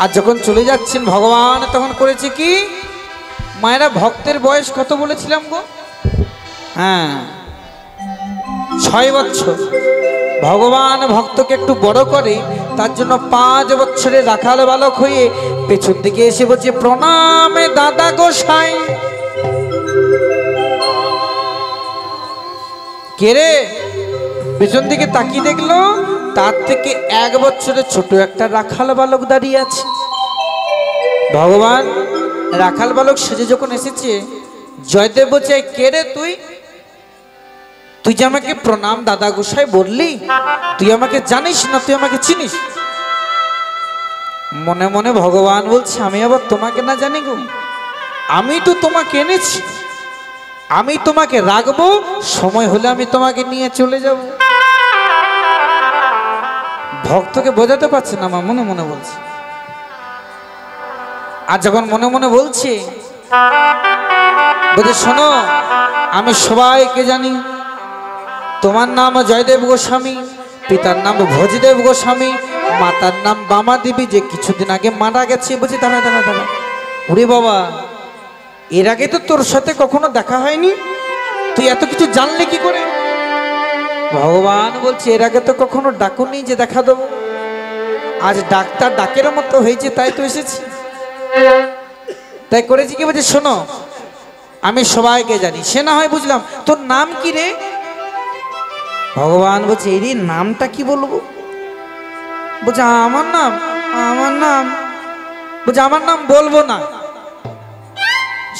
আর যখন চলে যাচ্ছেন ভগবান তখন করেছে কি, মায়েরা ভক্তের বয়স কত বলেছিলাম গো, হ্যাঁ 6 বছর। ভগবান ভক্তকে একটু বড় করে, তার জন্য 5 বছরে রাখাল বালক হয়ে পেছন দিকে এসে বলছে, প্রণামে দাদা গোসাই। কে রে? পেছন দিকে তাকিয়ে দেখলো তার থেকে 1 বছরের ছোট একটা রাখাল বালক দাঁড়িয়ে আছে। ভগবান রাখাল বালক সেজে যখন এসেছে, জয়দেব বলছে, কে রে তুই? তুই যে আমাকে প্রণাম দাদা গোসাই বললি, তুই আমাকে জানিস না, তুই আমাকে চিনিস? মনে মনে ভগবান বলছে, আমি আবার তোমাকে না জানি গো, আমি তো তোমাকে এনেছি, আমি তোমাকে রাখবো, সময় হলে আমি তোমাকে নিয়ে চলে যাব। ভক্তকে বোঝাতে পারছে না, মা মনে মনে বলছে। আর যখন মনে মনে বলছে, বলছে, শোনো, আমি সবাইকে জানি, তোমার নাম জয়দেব গোস্বামী, পিতার নাম ভোজদেব গোস্বামী, মাতার নাম বামা দেবী, যে কিছুদিন আগে মারা গেছে। বলছি, দাঁড়া দাঁড়া দাঁড়া, ওরে বাবা, এর আগে তো তোর সাথে কখনো দেখা হয়নি, তুই এত কিছু জানলে কি করে? ভগবান বলছে, এর আগে তো কখনো ডাকুনি যে দেখা দেবো, আজ ডাক্তার ডাকের মতো হয়েছে, তাই তো এসেছি। তাই করেছি কি, বলছে, শোনো, আমি সবাইকে জানি, সে না হয় বুঝলাম, তোর নাম কি রে? ভগবান বলছে, এই নামটা কি বলবো? বলছে, আমার নাম বলছে, আমার নাম বলবো না।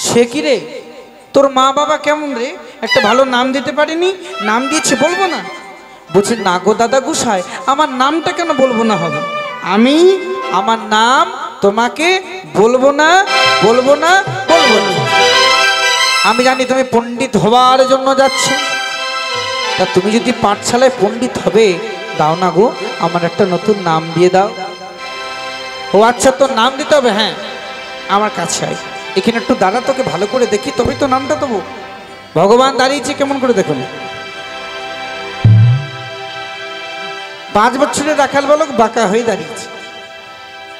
সে কি রে, তোর মা বাবা কেমন রে, একটা ভালো নাম দিতে পারিনি, নাম দিয়েছে বলবো না? বলছে, না গো দাদা গোসাই, আমার নামটা কেন বলবো না হবে? আমি আমার নাম তোমাকে বলবো না, বলবো না, বলবো না। আমি জানি তুমি পণ্ডিত হবার জন্য যাচ্ছ, তা তুমি যদি পাঠশালায় পণ্ডিত হবে, দাও না গো, আমার একটা নতুন নাম দিয়ে দাও। ও আচ্ছা, তোর নাম দিতে হবে? হ্যাঁ, আমার কাছে আয়, এখানে একটু দাঁড়া, তোকে ভালো করে দেখি, তবেই তো নামটা দেবো। ভগবান দাঁড়িয়েছে কেমন করে দেখুন, 5 বছরের রাখাল বালক বাঁকা হয়ে দাঁড়িয়েছে।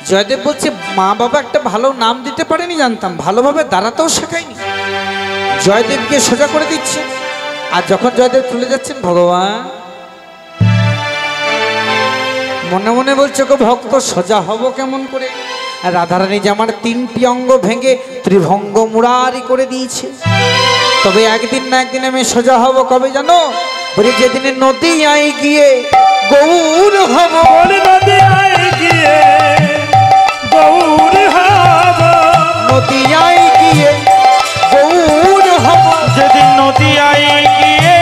জয়দেব বলছে, মা বাবা একটা ভালো নাম দিতে পারেনি জানতাম, ভালোভাবে দাঁড়াতেও শেখায়নি। জয়দেবকে সোজা করে দিচ্ছে। আর যখন জয়দেব চলে যাচ্ছেন, ভগবান মনে মনে বলছে, গো ভক্ত, সোজা হব কেমন করে? রাধারানী যে আমার 3টি অঙ্গ ভেঙে ত্রিভঙ্গ মুরারি করে দিয়েছে, তবে একদিন না একদিন আমি সোজা হব। কবে জানো? বলি, যেদিনে নদী আই গিয়ে গৌর হব। নদী আই গিয়ে গৌর হব, নদী আই গিয়ে গৌর হব, যেদিন নদী আই গিয়ে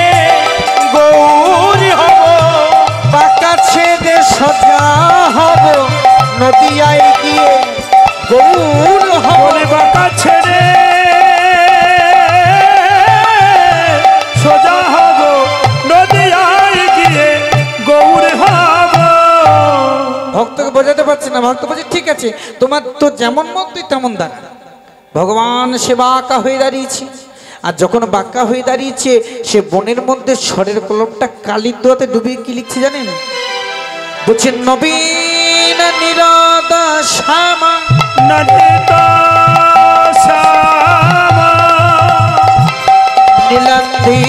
গৌর হব, বাঁকা ছেড়ে সোজা হব। নদী আই গিয়ে গৌর হব, বাঁকা ছেড়ে সোজা হব, নদী আই গিয়ে গৌর হব। ভক্তকে বোঝাতে পারছে না। ভক্ত বলছে, ঠিক আছে, তোমার তো যেমন মত তুই তেমন দাঁড়া। ভগবান সে বাঁকা হয়ে দাঁড়িয়েছে। আর যখন বাঁকা হয়ে দাঁড়িয়েছে, সে বনের মধ্যে স্বরের কলমটা কালির দোয়াতে ডুবিয়ে কি লিখছে জানেন? বলছে, নবীন নিরদা শ্যামা নীলান্দি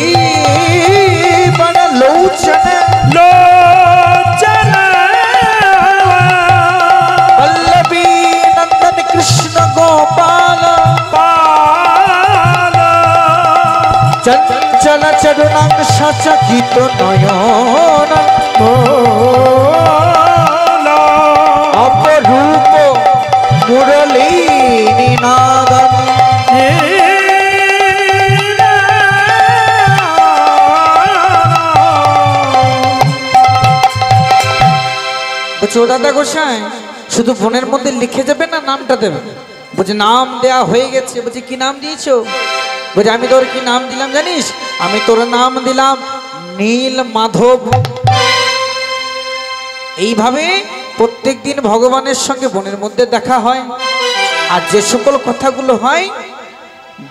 বড় লোচন পল্লবী নন্দন কৃষ্ণ গোপাল চঞ্চল চরু করুণাং সচকিত নয়ন অপরূপ মুরলী নিনাদন। বলছে ও দাদা গোসাই শুধু ফোনের মধ্যে লিখে যাবে না নামটা দেবে? বলছে নাম দেয়া হয়ে গেছে। বলছে কি নাম দিয়েছো? বলছে আমি তোর কি নাম দিলাম জানিস? আমি তোর নাম দিলাম নীল মাধব। এইভাবে প্রত্যেক দিন ভগবানের সঙ্গে বনের মধ্যে দেখা হয়। আর যে সকল কথাগুলো হয়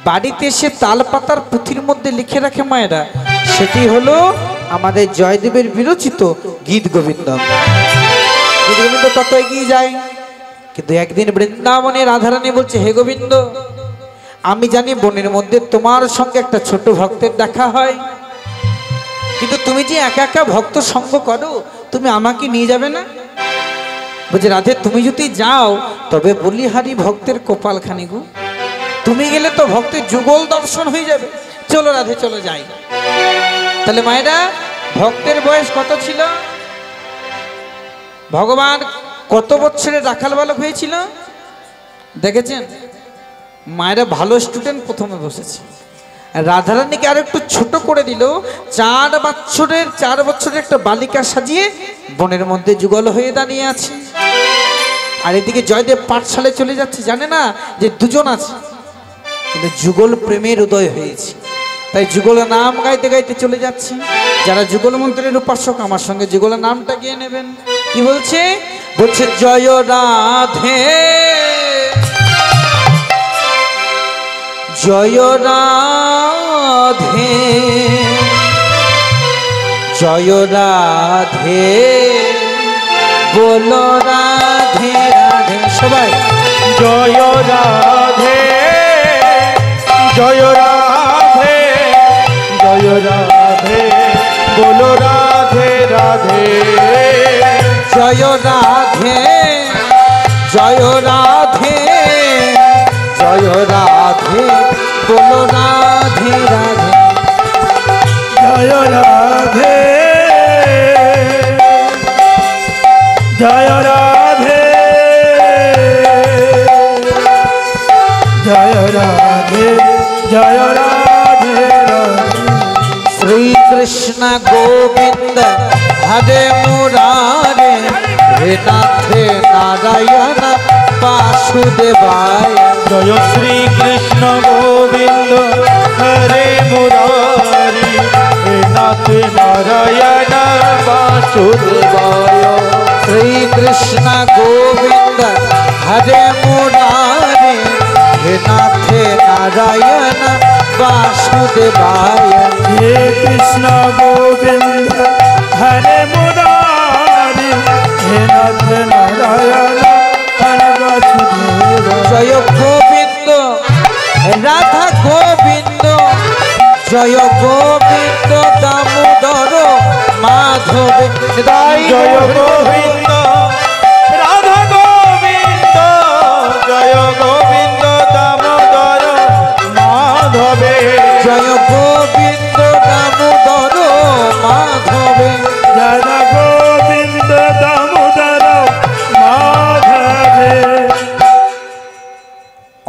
বাড়িতে এসে তালপাতার পুঁথির মধ্যে লিখে রাখে মায়েরা, সেটি হলো আমাদের জয়দেবের বিরচিত গীত গোবিন্দ। গীত গোবিন্দ তত এগিয়ে যায়। কিন্তু একদিন বৃন্দাবনে রাধারানী বলছে, হে গোবিন্দ, আমি জানি বনের মধ্যে তোমার সঙ্গে একটা ছোট ভক্তের দেখা হয়, কিন্তু তুমি যে একা একা ভক্ত সঙ্গ করো, তুমি আমাকে নিয়ে যাবে না? বলছে রাধে তুমি যদি যাও তবে বলিহারি ভক্তের কপালখানি গো, তুমি গেলে তো ভক্তের যুগল দর্শন হয়ে যাবে। চলো রাধে চলো যাই। তাহলে মায়েরা ভক্তের বয়স কত ছিল? ভগবান কত বছরের রাখাল বালক হয়েছিল দেখেছেন? মায়েরা ভালো স্টুডেন্ট প্রথমে বসেছে। রাধারানীকে আর একটু ছোট করে দিল। 4 বছরের একটা বালিকা সাজিয়ে বনের মধ্যে যুগল হয়ে দাঁড়িয়ে আছে। আর এদিকে জয়দেব পাঠশালায় চলে যাচ্ছে, জানে না যে দুজন আছে, কিন্তু যুগল প্রেমের উদয় হয়েছে। তাই যুগল নাম গাইতে গাইতে চলে যাচ্ছে। যারা যুগল মন্ত্রের উপাসক আমার সঙ্গে যুগল নামটা গিয়ে নেবেন। কি বলছে? বলছে জয় রাধে জয় রাধে জয় রাধে বলো রাধে রাধে। সবাই জয় রাধে জয় রাধে জয় রাধে বলো রাধে রাধে। জয় রাধে জয় রাধে জয় রাধে বলো রাধে রাধে। জয় রাধে জয় রাধে জয় রাধে জয় রাধে শ্রী কৃষ্ণ গোবিন্দ হরে মুরারে হে নাথে নারায়ণ বাসুদেবায়। জয় শ্রী কৃষ্ণ গোবিন্দ হরে মুরারি হে নাথ নারায়ণ বাসুদেবায়। শ্রী কৃষ্ণ গোবিন্দ হরে মুরারে হে নাথে নারায়ণ বাসুদেবায়। হে কৃষ্ণ গোবিন্দ হরে মুরারি হে নাথ নারায়ণ বাসুদেবায়। জয় গোবিন্দ রাধা গোবিন্দ জয় গোবিন্দ দামোদর মাধব। জয় গোবিন্দ রাধা গোবিন্দ জয় গোবিন্দ দামোদর মাধবে। জয় গোবিন্দ দামোদর মাধবে। রাধা গোবিন্দ দামোদর মাধবে।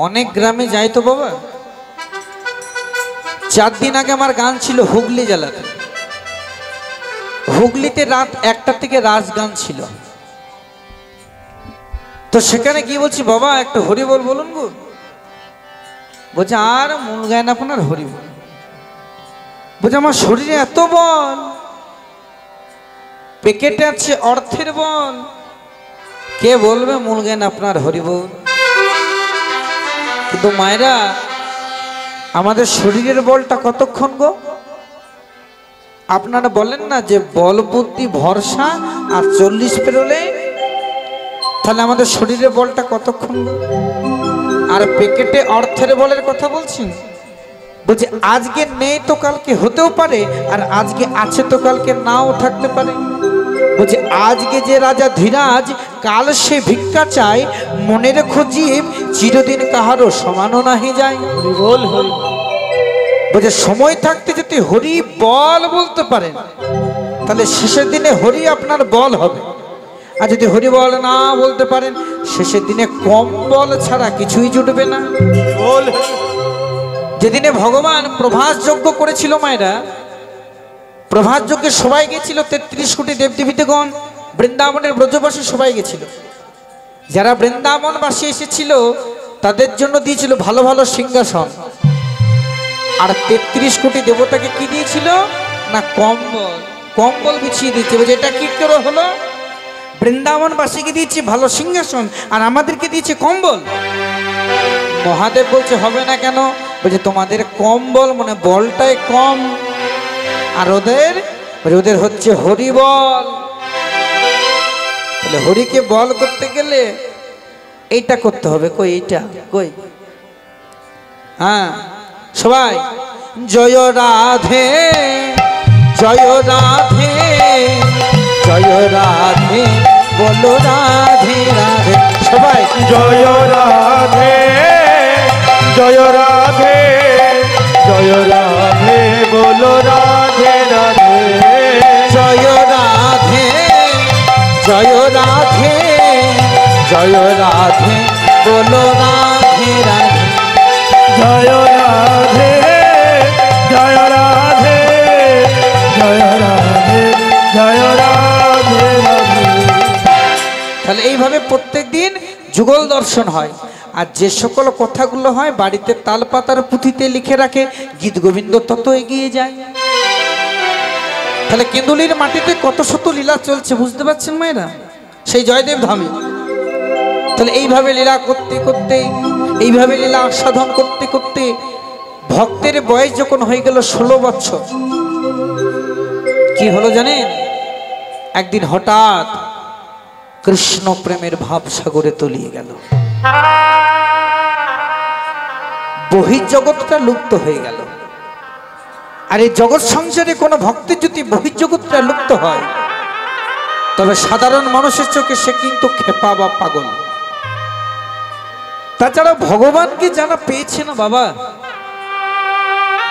অনেক গ্রামে যাই তো বাবা। 4 দিন আগে আমার গান ছিল হুগলি জেলাতে। হুগলিতে রাত 1টা থেকে রাস গান ছিল। তো সেখানে কি বলছি, বাবা একটা হরিবল বলুন গো। বলছে আর মূল গান আপনার হরিবল। বলছে আমার শরীরে এত বল, পেকেটে আছে অর্থের বল, কে বলবে মূল গান আপনার হরিবল। কিন্তু মায়েরা আমাদের শরীরের বলটা কতক্ষণ গো? আপনারা বলেন না যে বল বুদ্ধি ভরসা আর 40 পেরোলে, তাহলে আমাদের শরীরের বলটা কতক্ষণ গো? আর পেকেটে অর্থের বলের কথা বলছেন। বলছে আজকে নেই তো কালকে হতেও পারে, আর আজকে আছে তো কালকে নাও থাকতে পারে। বলছে আজকে যে রাজা ধীরাজ, কাল সে ভিক্ষা চায়, মনে রেখো জীব চিরদিন কাহারও সমানও নাহি যায়। বল হরি। বলছে সময় থাকতে যদি হরি বল বলতে পারেন তাহলে শেষের দিনে হরি আপনার বল হবে, আর যদি হরি বল না বলতে পারেন শেষের দিনে কম বল ছাড়া কিছুই জুটবে না। যেদিনে ভগবান প্রভাস যজ্ঞ করেছিল মায়েরা, প্রভাস যজ্ঞে সবাই গেছিল, 33 কোটি দেবদেবীগণ বৃন্দাবনের ব্রজবাসী সবাই গেছিল। যারা বৃন্দাবনবাসী এসেছিল তাদের জন্য দিয়েছিল ভালো ভালো সিংহাসন, আর 33 কোটি দেবতাকে কি দিয়েছিল না কম্বল, কম্বল বিছিয়ে দিয়েছে। বলছে এটা কি করে হলো? বৃন্দাবনবাসীকে দিয়েছে ভালো সিংহাসন আর আমাদেরকে দিয়েছে কম্বল। মহাদেব বলছে হবে না কেন? বলছে তোমাদের কম্বল মানে বলটাই কম, আর ওদের হচ্ছে হরি বল। তাহলে হরিকে বল করতে গেলে এইটা করতে হবে। কই এইটা কই? হ্যাঁ সবাই জয় রাধে জয় রাধে জয় রাধে বলো রাধে রাধে। সবাই জয় রাধে জয় রাধে জয় রাধে বলো রাধে রাধে। জয় রাধে জয় রাধে জয় রাধে বলো রাধে রাধে। জয় রাধে জয় রাধে জয় রাধে জয় রাধে রাধে। তাহলে এইভাবে প্রত্যেক দিন যুগল দর্শন হয়, আর যে সকল কথাগুলো হয় বাড়িতে তালপাতার পুঁথিতে লিখে রাখে, গীত গোবিন্দ তত এগিয়ে যায়। তাহলে কেন্দুলির মাটিতে কত শত লীলা চলছে বুঝতে পারছেন মায়েরা, সেই জয়দেব ধামে। তাহলে এইভাবে লীলা করতে করতে, এইভাবে লীলা আস্বাদন করতে করতে ভক্তের বয়স যখন হয়ে গেল 16 বছর, কি হলো জানেন? একদিন হঠাৎ কৃষ্ণ প্রেমের ভাব সাগরে তলিয়ে গেল, বহির্জগৎটা লুপ্ত হয়ে গেল। আর এই জগৎ সংসারে কোনো ভক্তের যদি বহির্জগৎটা লুপ্ত হয় তবে সাধারণ মানুষের চোখে সে কিন্তু খেপা বা পাগল। তাছাড়া ভগবানকে যারা পেয়েছে না বাবা,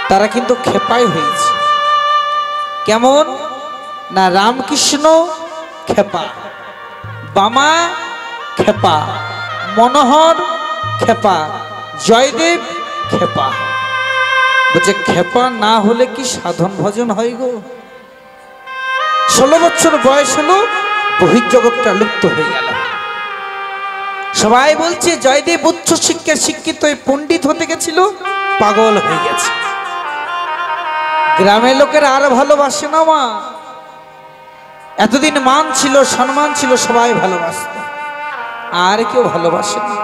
তারা কিন্তু খেপাই হয়েছে। কেমন না? রামকৃষ্ণ খেপা, বামা খেপা, মনোহর খেপা, জয়দেব খেপা। বলছে খেপা না হলে কি সাধন ভজন হয় গো? 16 বছর বয়স হলো, বহির্জগৎটা লুপ্ত হয়ে গেল। সবাই বলছে জয়দেব উচ্চ শিক্ষায় শিক্ষিত হয়ে পণ্ডিত হতে গেছিল, পাগল হয়ে গেছে। গ্রামের লোকেরা আর ভালোবাসে না মা। এতদিন মান ছিল, সম্মান ছিল, সবাই ভালোবাসত, আর কেউ ভালোবাসে না।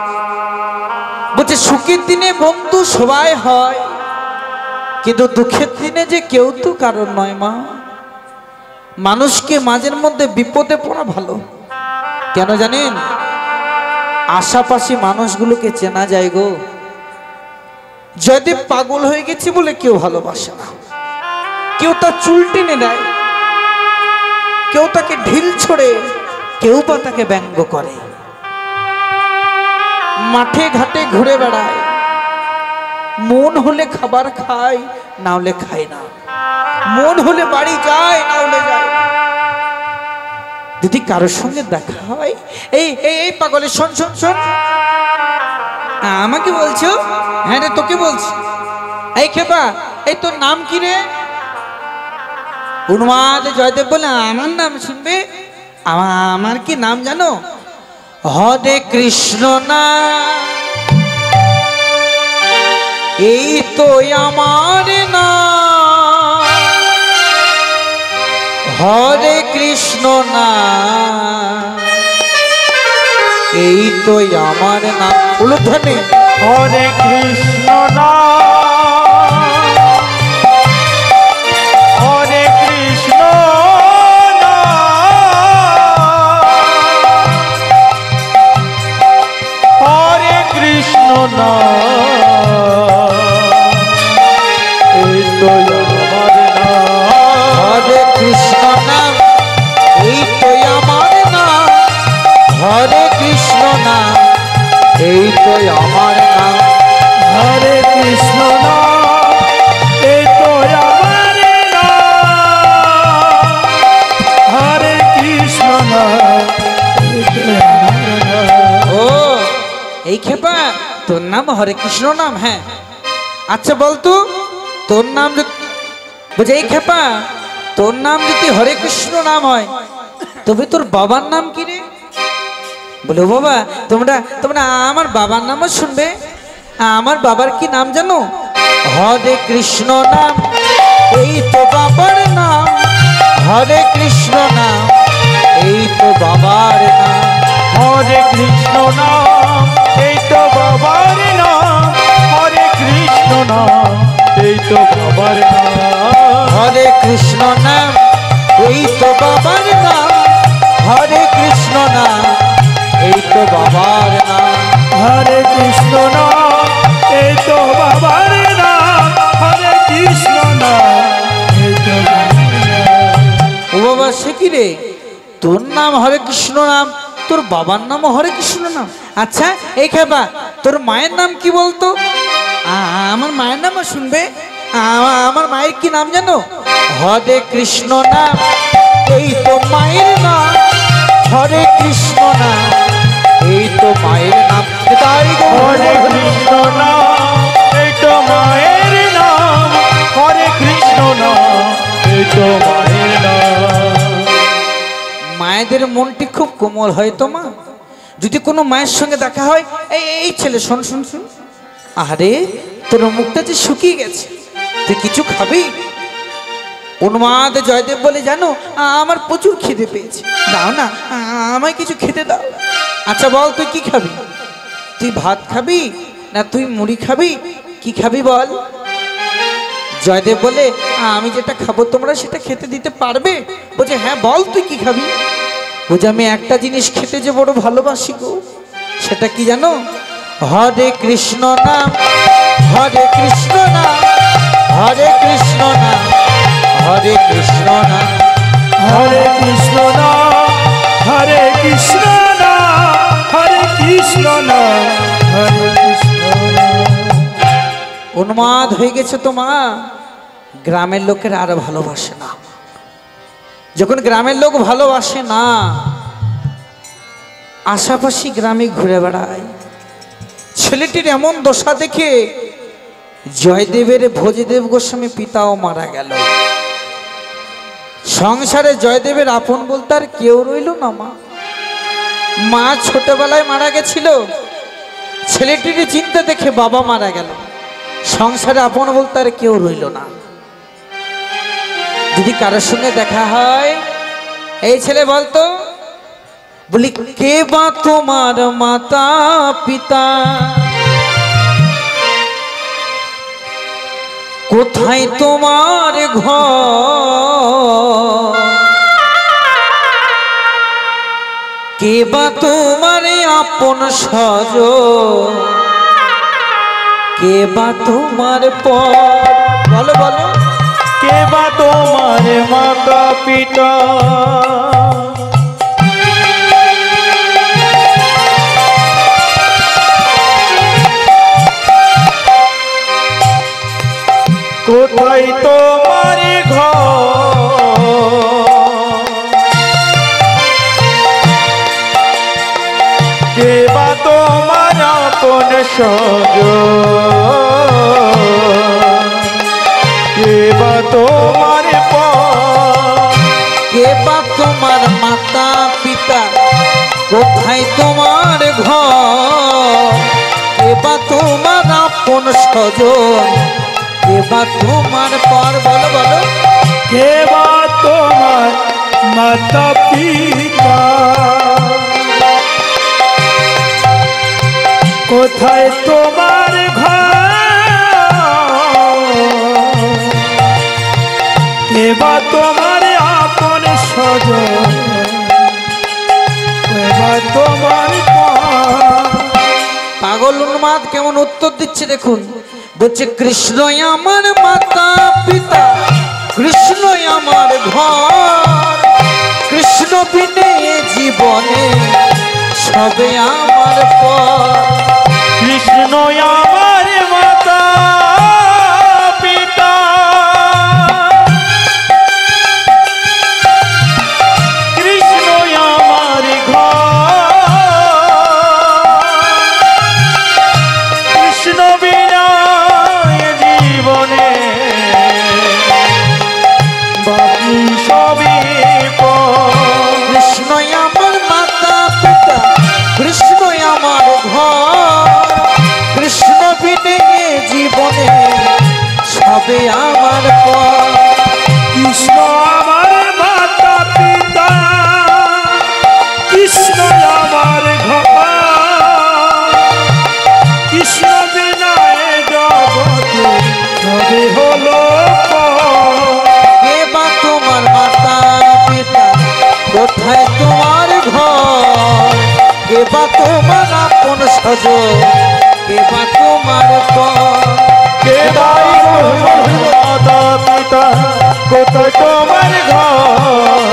বলছে সুখের দিনে বন্ধু সবাই হয়, কিন্তু দুঃখের দিনে যে কেউ তো কারণ নয় মা। মানুষকে মাঝের মধ্যে বিপদে পড়া ভালো। কেন জানেন? আশাপাশি মানুষগুলোকে চেনা যায় গো। যদি পাগল হয়ে গেছে বলে কেউ ভালোবাসে না, কেউ তার চুল টেনে দেয়, কেউ তাকে ঢিল ছড়ে, কেউ বা তাকে ব্যঙ্গ করে। মাঠে ঘাটে ঘুরে বেড়ায়, মন হলে খাবার খায়, না হলে খায় না। মন হলে বাড়ি যায়, না হলে যায়। যদি কারোর সঙ্গে দেখা হয়, এই এই এই পাগলে শোন শোন শোন, আমাকে বলছো? হ্যাঁ রে তোকে বলছি। এই খেপা, এই তোর নাম কি রে? উন্মাদ জয়দেব বলে আমার নাম শুনবে? আমার কি নাম জানো? হরে কৃষ্ণ না, এই তো আমার নাম। হরে কৃষ্ণ না, এই তো আমার নাম। উলুধ্বনি হরে কৃষ্ণ না, হরে কৃষ্ণ না, হরে কৃষ্ণ না, এই তো আমার নাম। হরে কৃষ্ণ নাম, এই তো আমার নাম। হরে কৃষ্ণ নাম, এই তো আমার নাম। হরে কৃষ্ণ এই খেপা তোর নাম হরে কৃষ্ণ নাম? হ্যাঁ। আচ্ছা বলতো তোর নাম বলছে এই খেপা তোর নাম যদি হরে কৃষ্ণ নাম হয় তবে তোর বাবার নাম কি রে? বলে বাবা তোমরা তোমরা আমার বাবার নামও শুনবে। আমার বাবার কি নাম জানো? হরে কৃষ্ণ নাম, এই তো বাবার নাম। হরে কৃষ্ণ নাম, এই তো বাবার নাম। হরে কৃষ্ণ নাম, এই তো বাবার নাম। হরে কৃষ্ণ নাম, এই তো বাবার নাম। হরে কৃষ্ণ নাম, এই তো বাবার নাম। হরে কৃষ্ণ নাম, এই তো বাবার নাম। হরে কৃষ্ণ নাম, এই তো বাবার নাম। হরে কৃষ্ণ নাম, এই তো বাবার নাম। ও বাবা সে কি রে, তোর নাম হরে কৃষ্ণ নাম, তোর বাবার নামও হরে কৃষ্ণ নাম? আচ্ছা এই খেপা তোর মায়ের নাম কি বলতো? আমার মায়ের নামও শুনবে। আমার মায়ের কি নাম জানো? হরে কৃষ্ণ নাম, এই তো মায়ের নাম। হরে কৃষ্ণ নাম, এই তো মায়ের নাম। তাই গো হরে কৃষ্ণ নাম, এই তো মায়ের নাম। হরে কৃষ্ণ নাম, এই তো মায়ের নাম। মায়েদের মনটি খুব কোমল হয় তো মা। যদি কোনো মায়ের সঙ্গে দেখা হয়, এই ছেলে শোন শোন শোন, আরে তোর মুখটা যে শুকিয়ে গেছে, তুই কিছু খাবি? উন্মাদ জয়দেব বলে জানো আমার প্রচুর খিদে পেয়েছে, দাও না আমায় কিছু খেতে দাও। আচ্ছা বল তুই কি খাবি? তুই ভাত খাবি না তুই মুড়ি খাবি, কি খাবি বল? জয়দেব বলে আমি যেটা খাবো তোমরা সেটা খেতে দিতে পারবে? বলছে হ্যাঁ বল তুই কি খাবি? বলছে আমি একটা জিনিস খেতে যে বড় ভালোবাসি গো, সেটা কি জানো? হরে কৃষ্ণ নাম, হরে কৃষ্ণ নাম। হরে কৃষ্ণ নাম, হরে কৃষ্ণ নাম। হরে কৃষ্ণ নাম, হরে কৃষ্ণ নাম। হরে কৃষ্ণ নাম, হরে কৃষ্ণ নাম। উন্মাদ হয়ে গেছে তো মা, গ্রামের লোকের আর ভালোবাসে না। যখন গ্রামের লোক ভালোবাসে না, আশাপাশি গ্রামে ঘুরে বেড়ায়। ছেলেটির এমন দশা দেখে জয়দেবের ভোজদেব গোস্বামী পিতাও মারা গেল। সংসারে জয়দেবের আপন বলতে আর কেউ রইল না মা। মা ছোটবেলায় মারা গেছিল, ছেলেটির চিন্তা দেখে বাবা মারা গেল। সংসারে আপন বলতে আর কেউ রইল না। যদি কারোর সঙ্গে দেখা হয়, এই ছেলে বলতো, বলি কে বা তোমার মাতা পিতা, কোথায় তোমার ঘর, কে বা তোমার আপন স্বজন, কে বা তোমার পর? বলো বলো। কে বা তোমার মাতা পিতা, কোথায় তোমার ঘর, কে বা তোমার আপন স্বজন, কে বা তোমার পর? কে বা তোমার মাতা পিতা, কোথায় তোমার ঘর, কে বা তোমার আপন স্বজন, কে বা তোমার পর? বলো বলো। কে বা তোমার মাতা পিতা, কোথায় তোমার ঘর, কে বা তোমার আপন স্বজন, কে বা তোমার পর? পাগল উন্মাদ কেমন উত্তর দিচ্ছে দেখুন। বলছে কৃষ্ণ আমার মাতা পিতা, কৃষ্ণ আমার ঘর, কৃষ্ণ বিনে জীবনে সবে আমার পর। কৃষ্ণ আমার মাতা পিতা, কৃষ্ণ আমার ঘর, সবই পর। কৃষ্ণই আমার মাতা পিতা, কৃষ্ণই আমার ঘর, কৃষ্ণ বিনে জীবনে সবে আমার পর। কৃষ্ণ আমার মাতা পিতা, কৃষ্ণ আমার ঘর, কৃষ্ণ বিনা এ জগতে সবই হলো পর। কে বা তোমার মাতা পিতা, কোথায় তোমার ঘর, কে বা তোমার আপন স্বজন, কে বা তোমার পর। কে দাই মাতা পিতা, কোথায় তোমার ঘর,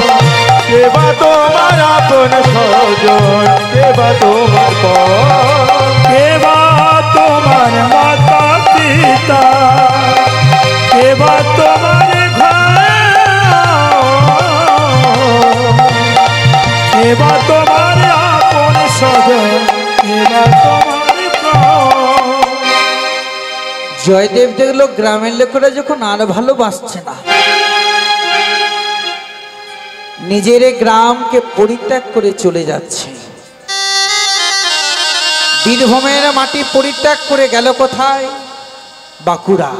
কে বা তোমার আপন স্বজন, কে বা তোমার পর। কে বা তোমার মাতা পিতা, কে বা তোমার ঘর, কে বা তোমার আপন স্বজন, কে বা তোমার পর। জয়দেব দেখলো গ্রামের লোকেরা যখন আর ভালোবাসছে না, নিজের গ্রামকে পরিত্যাগ করে চলে যাচ্ছে। বীরভূমের মাটি পরিত্যাগ করে গেল কোথায়? বাঁকুড়া।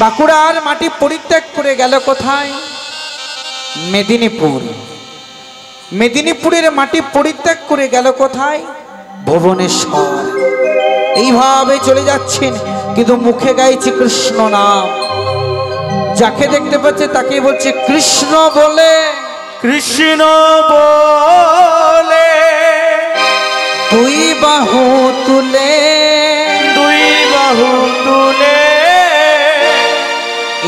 বাঁকুড়ার মাটি পরিত্যাগ করে গেল কোথায়? মেদিনীপুর। মেদিনীপুরের মাটি পরিত্যাগ করে গেল কোথায়? ভুবনেশ্বর। এইভাবে চলে যাচ্ছেন, কিন্তু মুখে গাইছে কৃষ্ণ নাম। যাকে দেখতে পাচ্ছে তাকে বলছে কৃষ্ণ বলে, কৃষ্ণ বলে, দুই বাহু তুলে, দুই বাহু তুলে,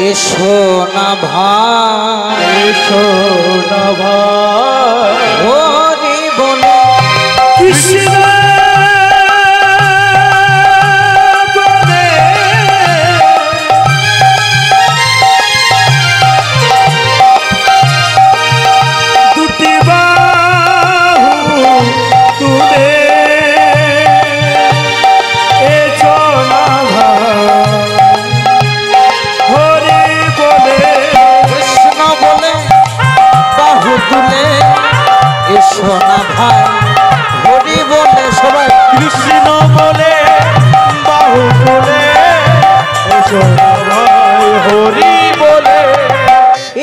এসো না ভাই, এসো না ভাই। হরি বলে। কৃষ্ণ বলে, দুটি বাহু তুলে, এসো না ভাই। হরি বলে, কৃষ্ণ বলে বাহু তুলে, এসো না ভাই, হরি বলে। সবাই কৃষ্ণ বলে বাহু তুলে, এসো না ভাই। হরি বলে,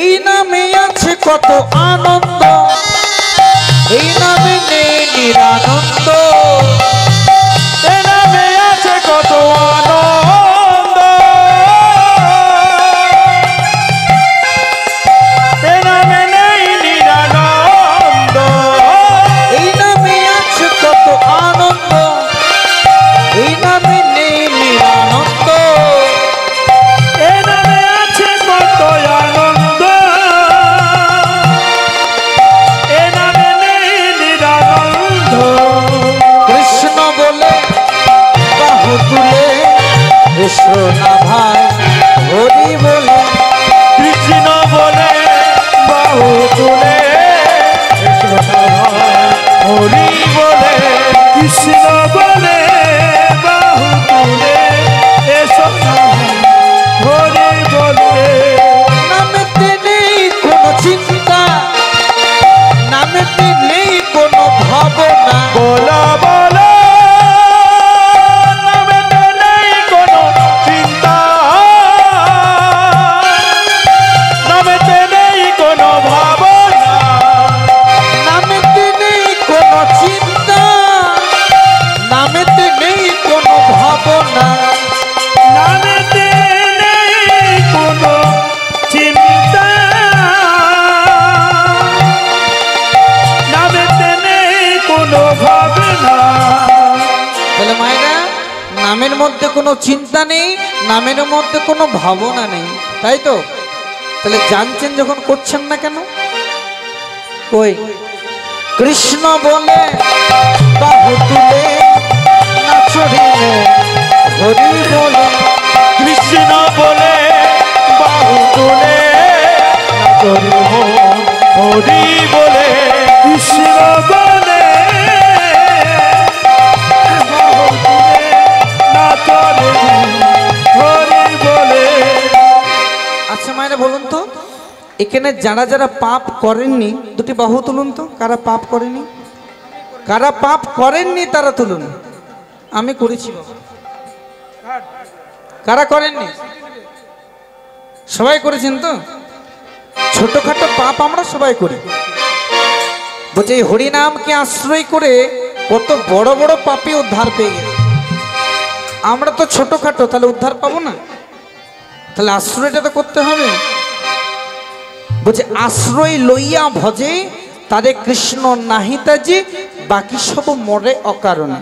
এই নামে আছে কত আনন্দ, এই নামে নেই নিরানন্দ। এ নামে আছে কত আনন্দ, এ নামে নেই নিরানন্দ। এই নামে আছে কত আনন্দ, এই নামে নেই নিরানন্দ। এ নামে আছে কত আনন্দ, এ নামে নেই নিরানন্দ। কৃষ্ণ বলে বাহু তুলে, এসো না ভাই, হরি বলে। কৃষ্ণ বলে বাহু তুলে, এসো না ভাই। হরি বলে, কৃষ্ণ বলে বাহু তুলে, এসো না ভাই। হরি বলে, নামেতে নেই কোনো চিন্তা, নামেতে নেই কোনো ভাবনা। বলা বলা নামেতে নেই কোনো চিন্তা, নামেতে নেই কোনো ভাবনা। নামেতে নেই কোনো চিন্তা, নামেতে নেই কোনো ভাবনা। নামেতে নেই কোনো চিন্তা, নামেতে নেই কোনো ভাবনা। তাহলে মায়েরা, নামের মধ্যে কোনো চিন্তা নেই, নামের মধ্যে কোনো ভাবনা নেই, তাই তো? তাহলে জানছেন যখন করছেন না কেন? কই কৃষ্ণ বলে বাহু তুলে, নাচরে হরি বলে। কৃষ্ণ বলে বাহু তুলে, নাচরে হরি বলে। কৃষ্ণ বলে বাহু তুলে, নাচরে হরি বলে। আচ্ছা মায়েরা বলুন তো, এখানে যারা যারা পাপ করেননি দুটি বাহু তুলুন তো। কারা পাপ করেনি, কারা পাপ করেননি তারা তুলুন। আমি করেছি বাবা। কারা করেননি? সবাই করেছেন তো। ছোটখাটো পাপ আমরা সবাই করি। বলছে এই হরিনামকে আশ্রয় করে কত বড় বড় পাপী উদ্ধার পেয়ে গেছে। আমরা তো ছোটখাটো, তাহলে উদ্ধার পাবো না? তাহলে আশ্রয়টা তো করতে হবে। বলছে আশ্রয় লইয়া ভজে তারে কৃষ্ণ নাহিতাজি, বাকি সব মরে অকারণে।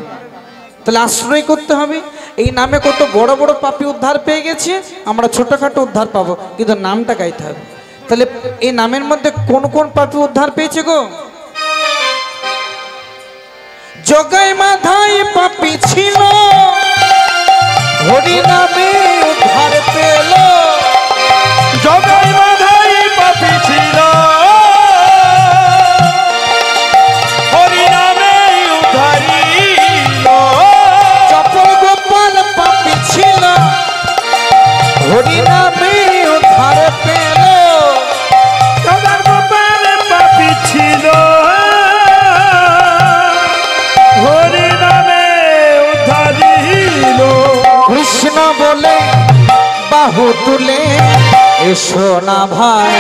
তাহলে আশ্রয় করতে হবে। এই নামে কত বড় বড় পাপী উদ্ধার পেয়ে গেছে, আমরা ছোটখাটো উদ্ধার পাবো, কিন্তু নামটা গাইতে হবে। তাহলে এই নামের মধ্যে কোন কোন পাপী উদ্ধার পেয়েছে গো? জগাই মাধাই পাপী ছিল, হরি নামে উদ্ধার পেল। জগাই মাধাই পাপী ছিল, হরি নামে উদ্ধারিল। চপল গোপাল পাপী ছিল, হরি নামে উদ্ধার পেল। চপল গোপাল পাপী ছিল, হরি নামে উদ্ধারিল। কৃষ্ণ বলে বাহু তুলে এসো না ভাই,